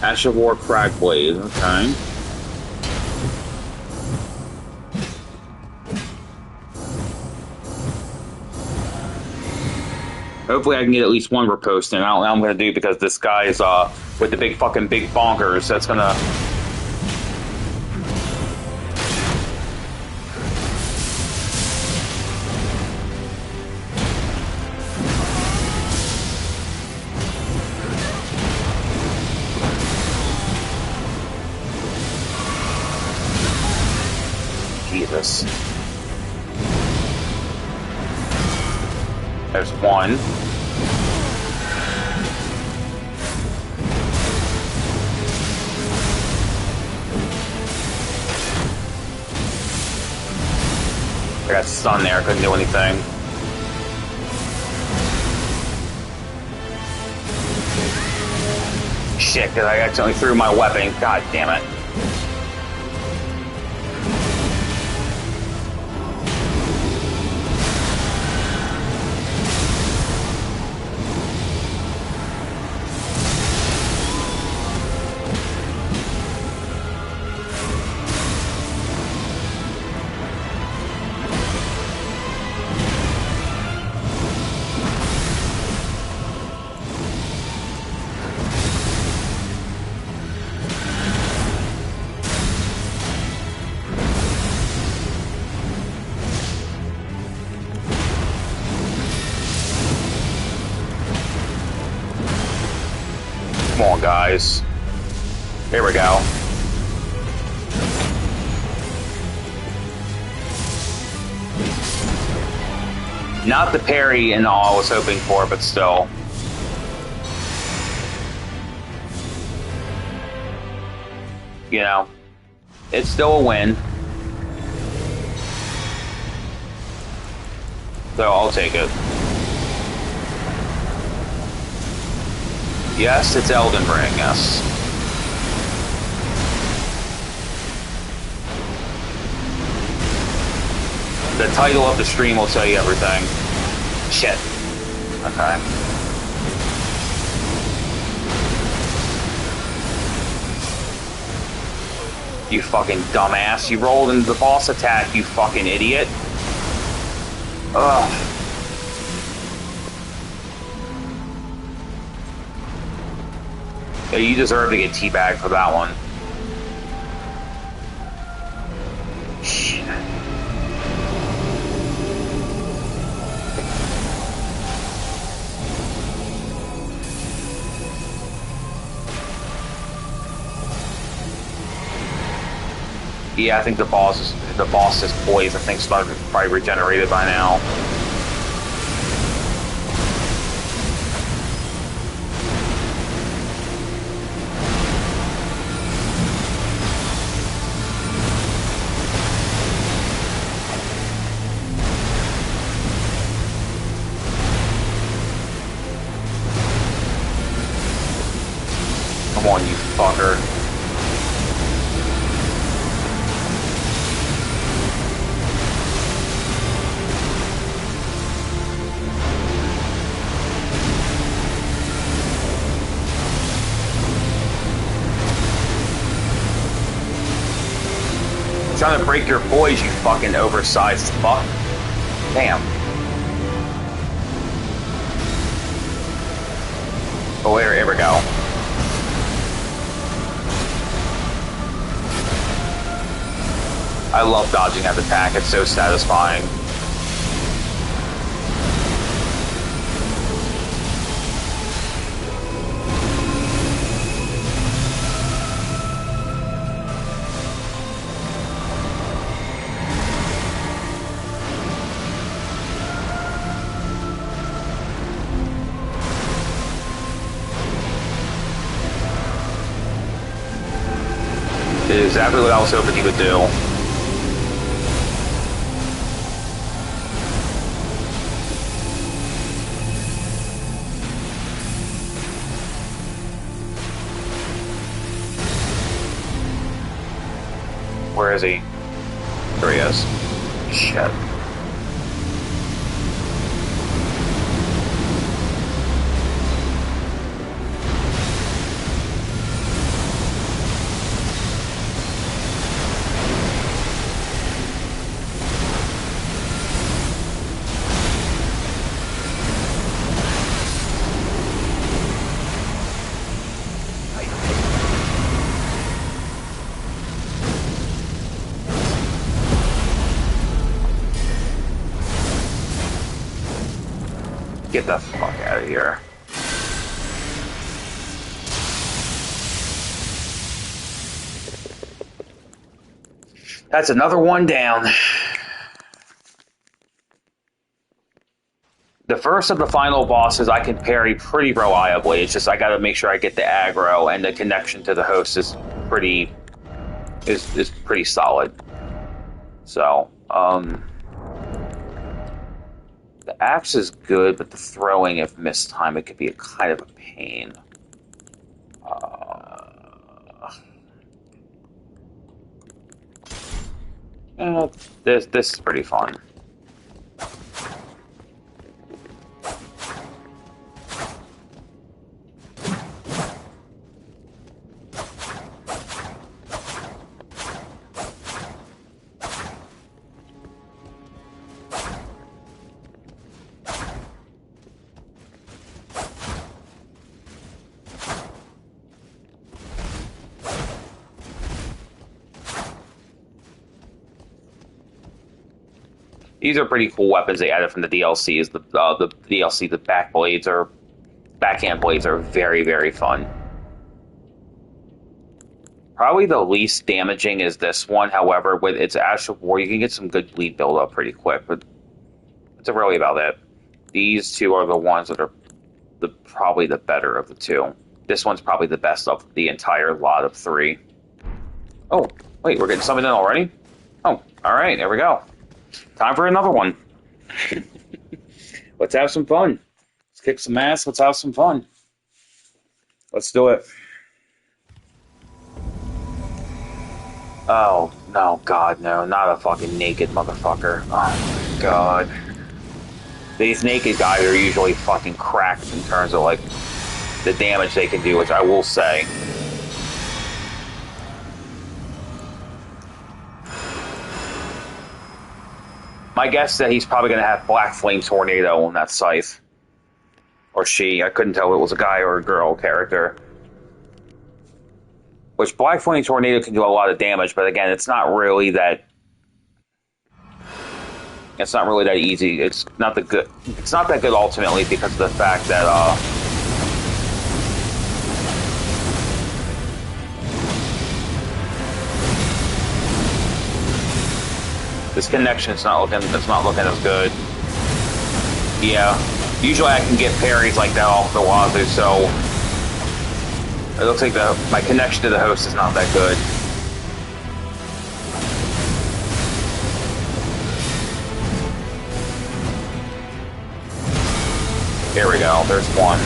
Ash of War Crag Blade, okay. Hopefully I can get at least one riposte, and I don't know what I'm gonna do because this guy is with the big bonkers, that's gonna... Jesus. There's one. I got stunned there, couldn't do anything. Shit, because I accidentally threw my weapon. God damn it. Come on, guys. Here we go. Not the parry and all I was hoping for, but still. You know, it's still a win. So I'll take it. Yes, it's Elden Ring, yes. The title of the stream will tell you everything. Shit. Okay. You fucking dumbass. You rolled into the boss attack, you fucking idiot. Ugh. Yeah, you deserve to get teabagged for that one. Shit. Yeah, I think the boss is poised. I think it's probably regenerated by now. Come on, you fucker. I'm trying to break your poise, you fucking oversized fuck. Damn. Oh, here we go. I love dodging that attack, it's so satisfying. It is exactly what I was hoping he would do. Where is he? There he is. Shit. get the fuck out of here. That's another one down. The first of the final bosses I can parry pretty reliably. It's just I gotta make sure I get the aggro, and the connection to the host is pretty solid. So, the axe is good, but the throwing, if missed time, it could be a kind of a pain. This is pretty fun. These are pretty cool weapons they added from the DLC. Is the DLC, the backhand blades are very, very fun. Probably the least damaging is this one. However, with its Ash of War, you can get some good bleed buildup pretty quick. But that's really about it. These two are the ones that are probably the better of the two. This one's probably the best of the entire lot of three. Oh, wait, we're getting something in already? Oh, all right, there we go. Time for another one. Let's have some fun. Let's kick some ass. Let's have some fun. Let's do it. Oh, no, God, no. Not a fucking naked motherfucker. Oh, my God. These naked guys are usually fucking cracked in terms of, like, the damage they can do, which I will say. My guess is that he's probably going to have Black Flame Tornado on that scythe. Or she. I couldn't tell if it was a guy or a girl character. Which Black Flame Tornado can do a lot of damage, but again, it's not really that... It's not really that easy. It's not that good ultimately because of the fact that, this connection's not looking as good. Yeah. Usually I can get parries like that off the wazoo, so it looks like my connection to the host is not that good. Here we go, there's one.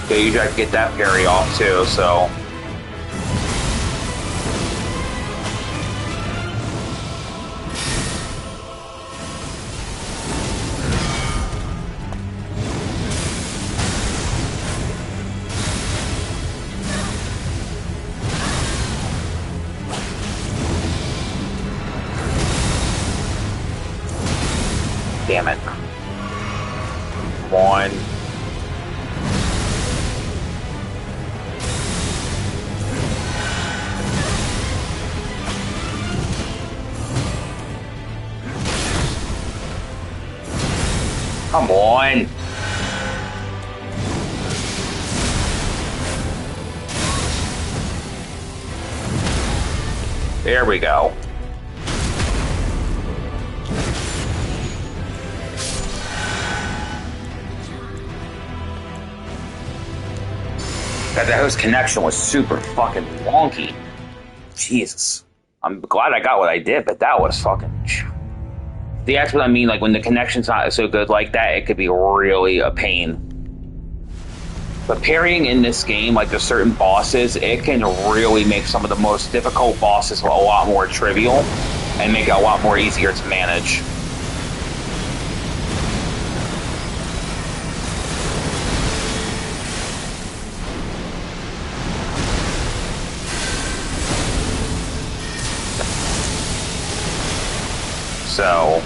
Okay, you gotta get that parry off too, so. Damn it. Come on. Come on. There we go. God, that host connection was super fucking wonky. Jesus. I'm glad I got what I did, but that was fucking... See, that's what I mean, like, when the connection's not so good like that, it could be really a pain. But parrying in this game, like, there's certain bosses, it can really make some of the most difficult bosses a lot more trivial, and make it a lot more easier to manage. So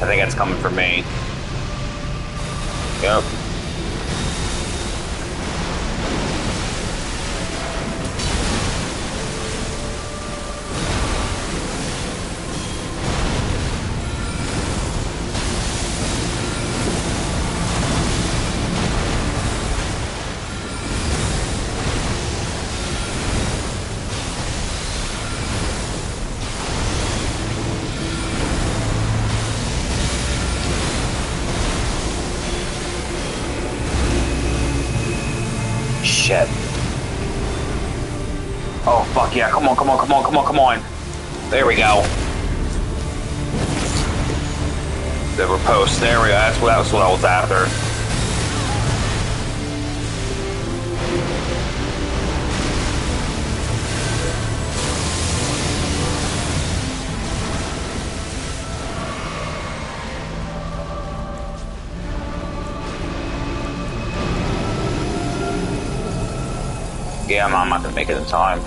I think that's coming for me. Yep. Shit. Oh, fuck yeah. Come on, come on, come on, come on, come on. There we go. The riposte. There we go. That's what I was after. Yeah, I'm not gonna make it in time.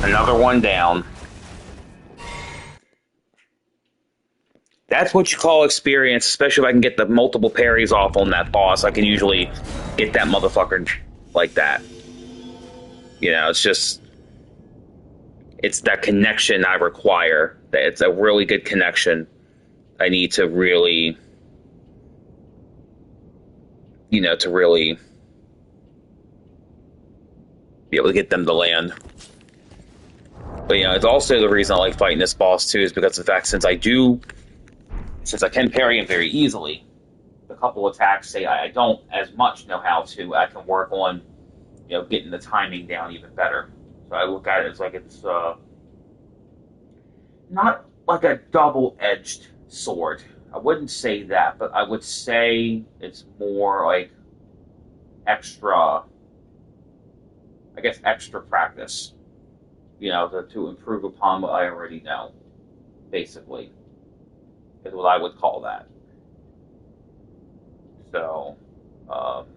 Another one down. That's what you call experience, especially if I can get the multiple parries off on that boss. I can usually get that motherfucker like that. You know, it's that connection I require. It's a really good connection. I need to really, to really be able to get them to land. But it's also the reason I like fighting this boss too, is because of the fact since I can parry him very easily, a couple attacks say I don't as much know how to, I can work on getting the timing down even better. So I look at it as like it's not like a double-edged sword. I wouldn't say that, but I would say it's more like extra, I guess, extra practice, to improve upon what I already know, basically, is what I would call that. So, okay,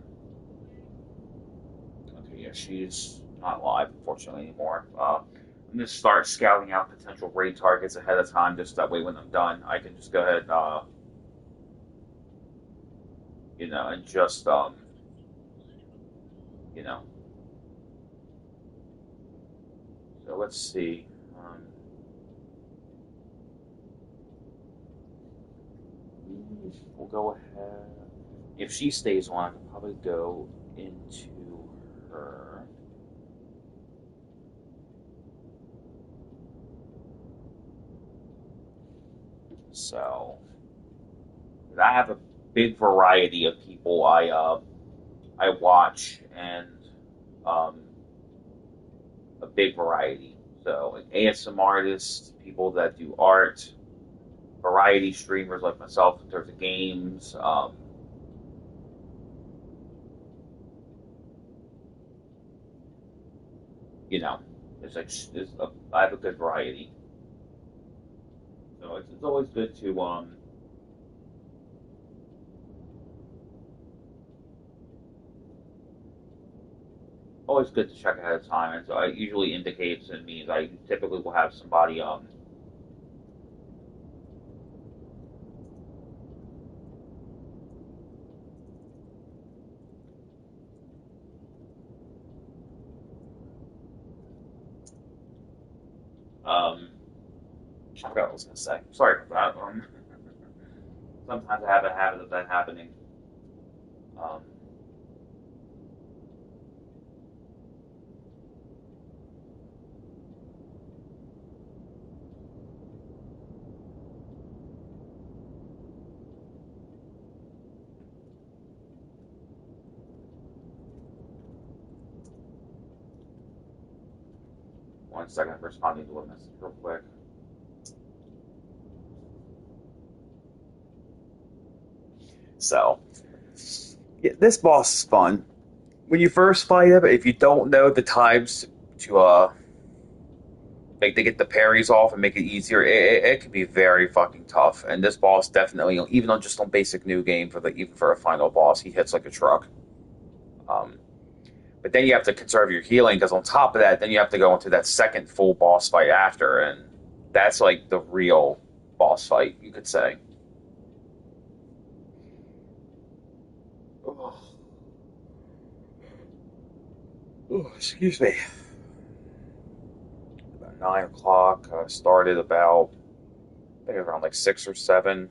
yeah, she's not live, unfortunately, anymore. I'm going to start scouting out potential raid targets ahead of time, just that way when I'm done, I can just go ahead, and just, you know. So let's see. We'll go ahead. If she stays on, I can probably go into her. So I have a big variety of people I watch, and um, a big variety. So like ASM artists, people that do art, variety streamers like myself in terms of games. You know, I have a good variety. So it's always good to always good to check ahead of time, and so it usually indicates and means I typically will have somebody Um, I forgot what I was gonna say. Sorry for that. Sometimes I have a habit of that happening. Um, 1 second, I'm responding to a message real quick. So, yeah, this boss is fun. When you first fight him, if you don't know the times to make to get the parries off and make it easier, it can be very fucking tough. And this boss definitely, even on just on basic new game for the even for a final boss, he hits like a truck. Um, but then you have to conserve your healing because on top of that, then you have to go into that second full boss fight after, and that's like the real boss fight, you could say. Oh, oh, excuse me. About 9 o'clock. Started about I think around like 6 or 7.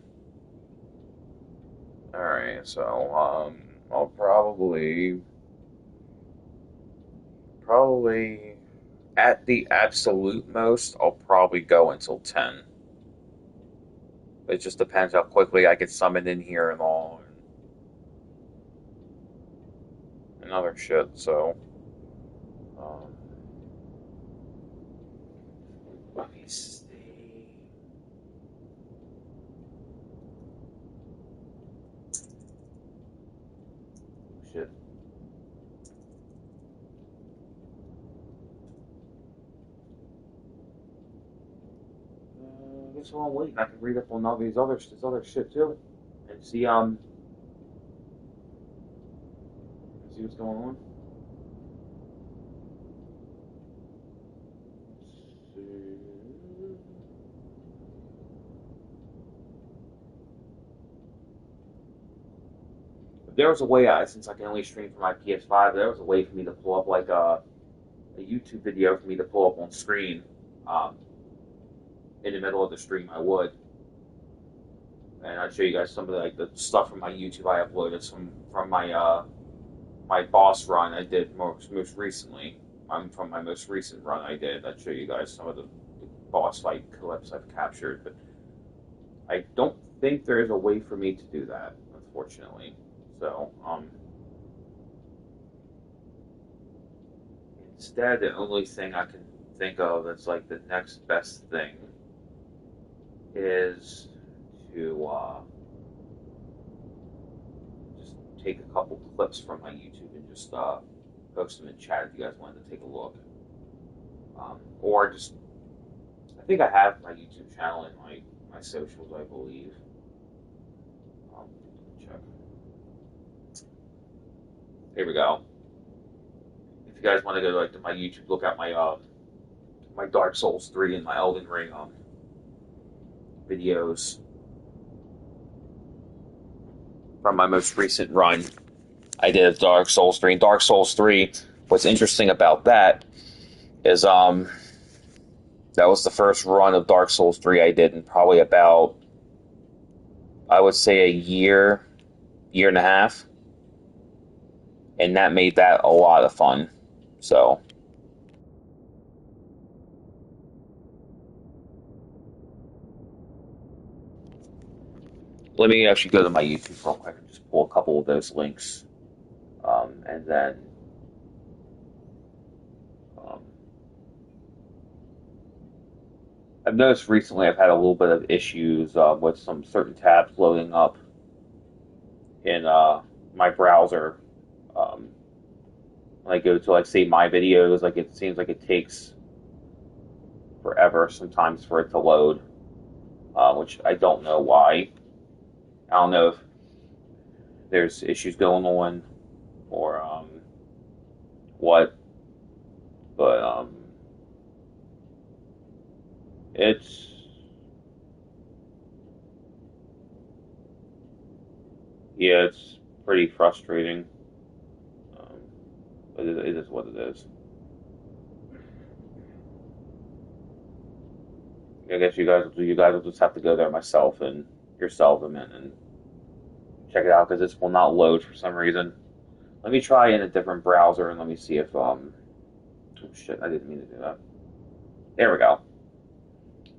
All right, so I'll probably at the absolute most, I'll probably go until 10. It just depends how quickly I get summoned in here and all and other shit. So um, let me see. Shit. I guess while I'm waiting, I can read up on all this other shit too, and see what's going on. If there was a way, since I can only stream from my PS5, there was a way for me to pull up like a YouTube video for me to pull up on screen, um, in the middle of the stream, I would, and I'd show you guys some of the stuff from my YouTube I uploaded from my boss run I did most recently. From my most recent run I did. I'd show you guys some of the boss fight clips I've captured, but I don't think there is a way for me to do that, unfortunately. So, instead, the only thing I can think of that's like the next best thing is to just take a couple clips from my YouTube and just post them in chat if you guys wanted to take a look. Or just, I think I have my YouTube channel in my socials, I believe. Um, check. Here we go. If you guys want to go like to my YouTube, look at my Dark Souls 3 and my Elden Ring videos from my most recent run. I did Dark Souls 3. And Dark Souls 3, what's interesting about that is that was the first run of Dark Souls 3 I did in probably about, I would say, a year and a half. And that made that a lot of fun. So, let me actually go to my YouTube real quick and just pull a couple of those links. And then um, I've noticed recently I've had a little bit of issues with some certain tabs loading up in my browser. Um, when I go to like say my videos, like it seems like it takes forever sometimes for it to load, which I don't know why. I don't know if there's issues going on or what, but it's yeah, it's pretty frustrating. Um, but it is what it is. I guess you guys will just have to go there myself and yourself and check it out because this will not load for some reason. Let me try in a different browser and let me see if oh shit, I didn't mean to do that. There we go.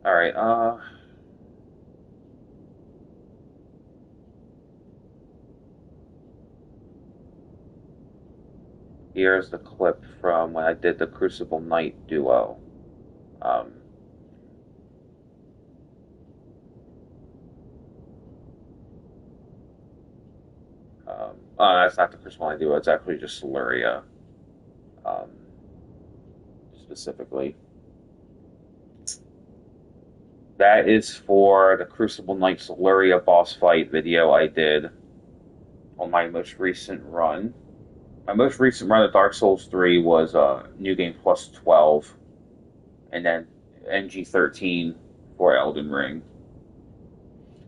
All right. Here's the clip from when I did the Crucible Knight duo. Um, that's not the Crucible Knight duo. It's actually just Siluria, um, specifically. That is for the Crucible Knight Siluria boss fight video I did on my most recent run. My most recent run of Dark Souls 3 was New Game Plus 12, and then NG13 for Elden Ring.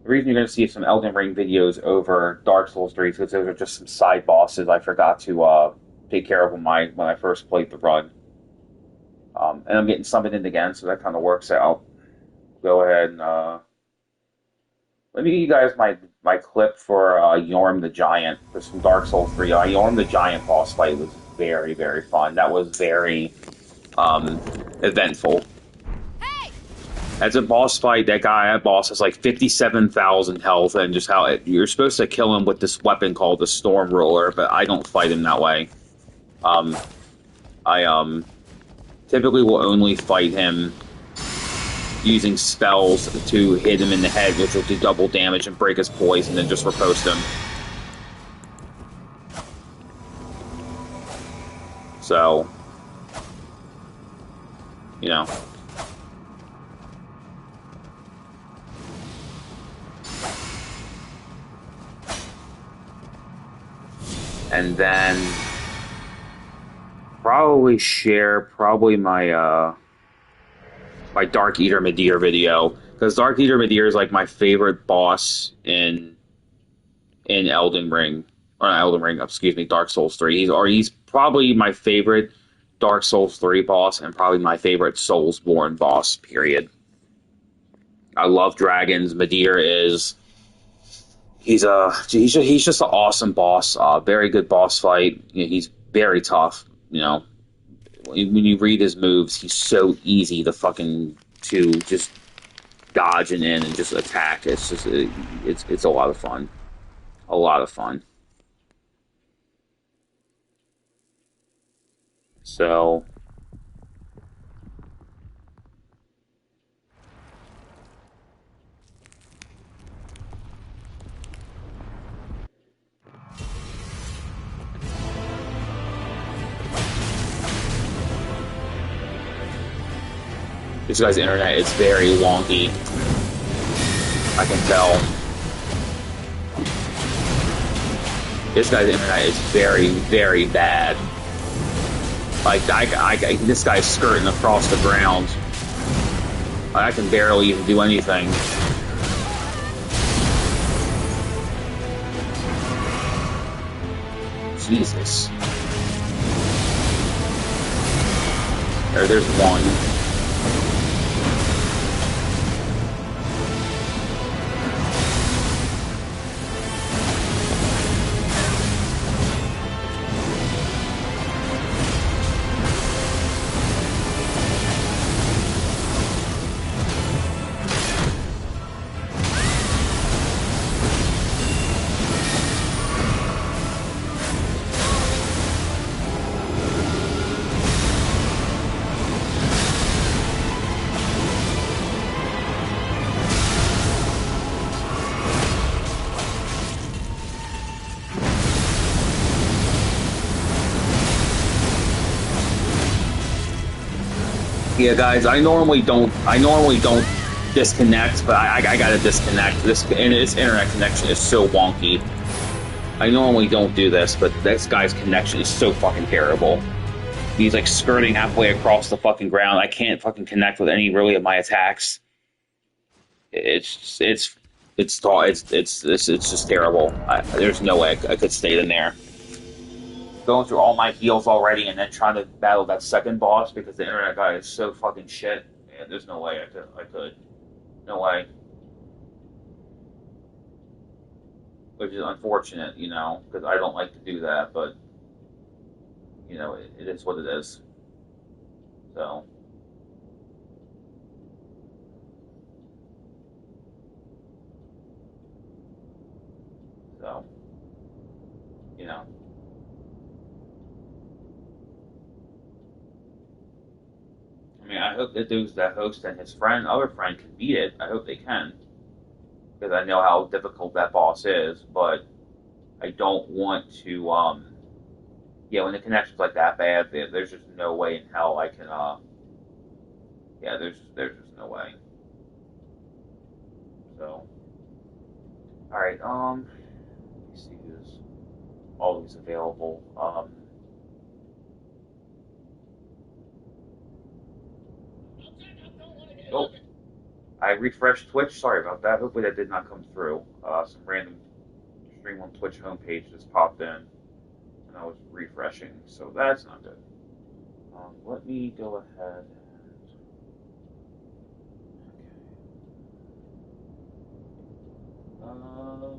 The reason you're going to see some Elden Ring videos over Dark Souls 3 is because those are just some side bosses I forgot to take care of when I first played the run. And I'm getting summoned in again, so that kind of works out. Go ahead and let me give you guys my clip for Yorm the Giant. This from Dark Souls 3. Yorm the Giant boss fight was very, very fun. That was very um, eventful. As a boss fight, that boss has like 57,000 health, and just you're supposed to kill him with this weapon called the Storm Roller, but I don't fight him that way. Um, I typically will only fight him using spells to hit him in the head, which will do double damage and break his poise, and then just riposte him. So, you know. And then probably my Dark Eater Midir video, because Dark Eater Midir is like my favorite boss in Elden Ring, or not Elden Ring, excuse me, Dark Souls 3. He's probably my favorite Dark Souls 3 boss and probably my favorite Soulsborne boss, period. I love dragons. Midir is he's just an awesome boss. Very good boss fight. You know, he's very tough. You know, when you read his moves, he's so easy to just dodge and in and just attack. It's a lot of fun. A lot of fun. So this guy's internet is very wonky. I can tell. This guy's internet is very, very bad. Like, this guy's skirting across the ground. I can barely even do anything. Jesus. There's one. Yeah, guys, I normally don't disconnect, but I gotta disconnect. This internet connection is so wonky. I normally don't do this, but this guy's connection is so fucking terrible. He's like skirting halfway across the fucking ground. I can't fucking connect with any really of my attacks. It's just terrible. There's no way I could stay in there. Going through all my heals already and then trying to battle that second boss because the internet guy is so fucking shit. Man, there's no way I could. no way. Which is unfortunate, because I don't like to do that, but it is what it is. So, so you know, I mean, I hope that those that host and his other friend, can beat it. I hope they can, because I know how difficult that boss is. But I don't want to, when the connection's like that bad, there's just no way in hell I can, there's just no way. So, all right, let me see who's always available. Oh, I refreshed Twitch. Sorry about that. Hopefully that did not come through. Some random stream on Twitch homepage just popped in, and I was refreshing, so that's not good. Let me go ahead. Um,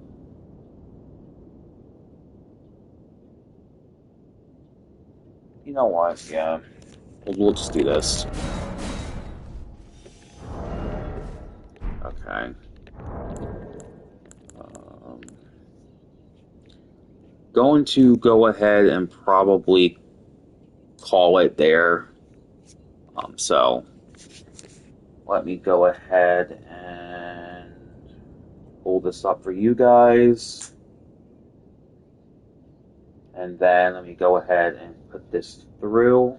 you know what? Yeah, we'll just do this. Okay. Um, Going to go ahead and probably call it there. So let me go ahead and pull this up for you guys. And then let me go ahead and put this through.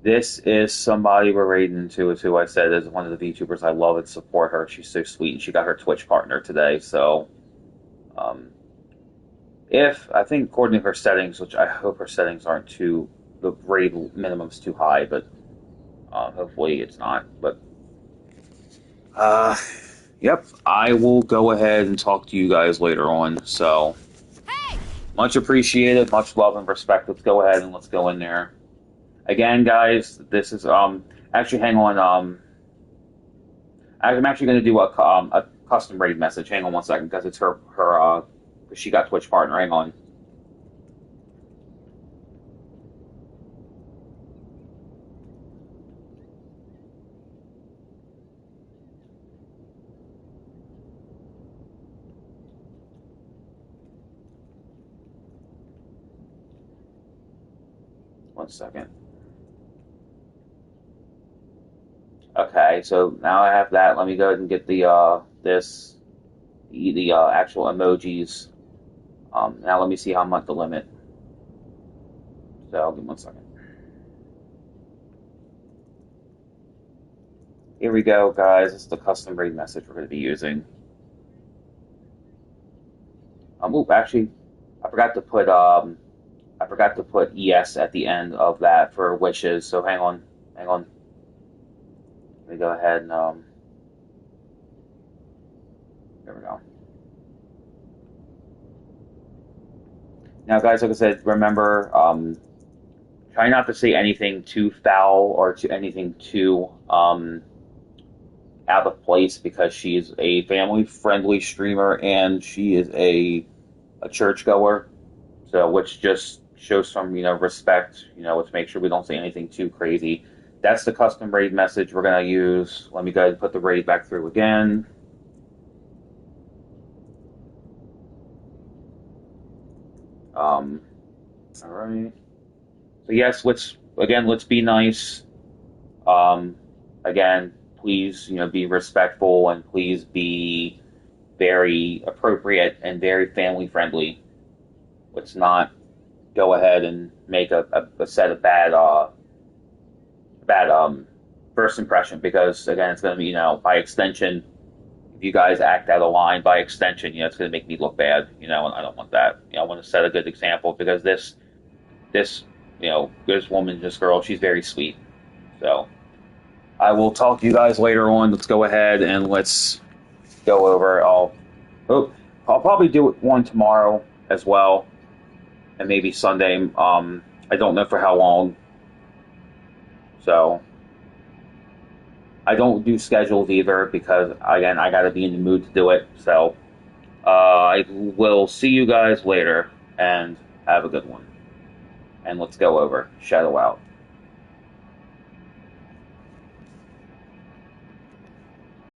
This is somebody we're raiding to, is who I said is one of the VTubers I love and support her. She's so sweet. She got her Twitch partner today, so if I think according to her settings, which I hope her settings aren't too, the raid minimum's too high, but hopefully it's not. But yep, I will go ahead and talk to you guys later on. So much appreciated, much love and respect. Let's go ahead and let's go in there. Again, guys, this is actually hang on. I'm actually going to do a custom raid message. Hang on one second, because it's her she got Twitch partner. Hang on. One second. Okay, so now I have that. Let me go ahead and get the actual emojis. Now let me see how much the limit. So give me one second. Here we go, guys. This is the custom raid message we're going to be using. Actually, I forgot to put ES at the end of that for wishes. So hang on. Let me go ahead and there we go. Now, guys, like I said, remember, try not to say anything too foul or to anything too out of place, because she's a family-friendly streamer and she is a churchgoer. So, which just shows some, respect. Let's make sure we don't say anything too crazy. That's the custom raid message we're gonna use. Let me go ahead and put the raid back through again. All right. So yes, let's be nice. Again, please, be respectful, and please be very appropriate and very family friendly. Let's not go ahead and make a set of bad first impression, because again, it's going to be, by extension, if you guys act out of line, by extension, it's going to make me look bad, and I don't want that. I want to set a good example, because this this woman, this girl, she's very sweet. So I will talk to you guys later on. Let's go ahead and let's go over. I'll probably do one tomorrow as well, and maybe Sunday. I don't know for how long. So I don't do schedules either because again I got to be in the mood to do it. So I will see you guys later and have a good one. And let's go over. Shadow out.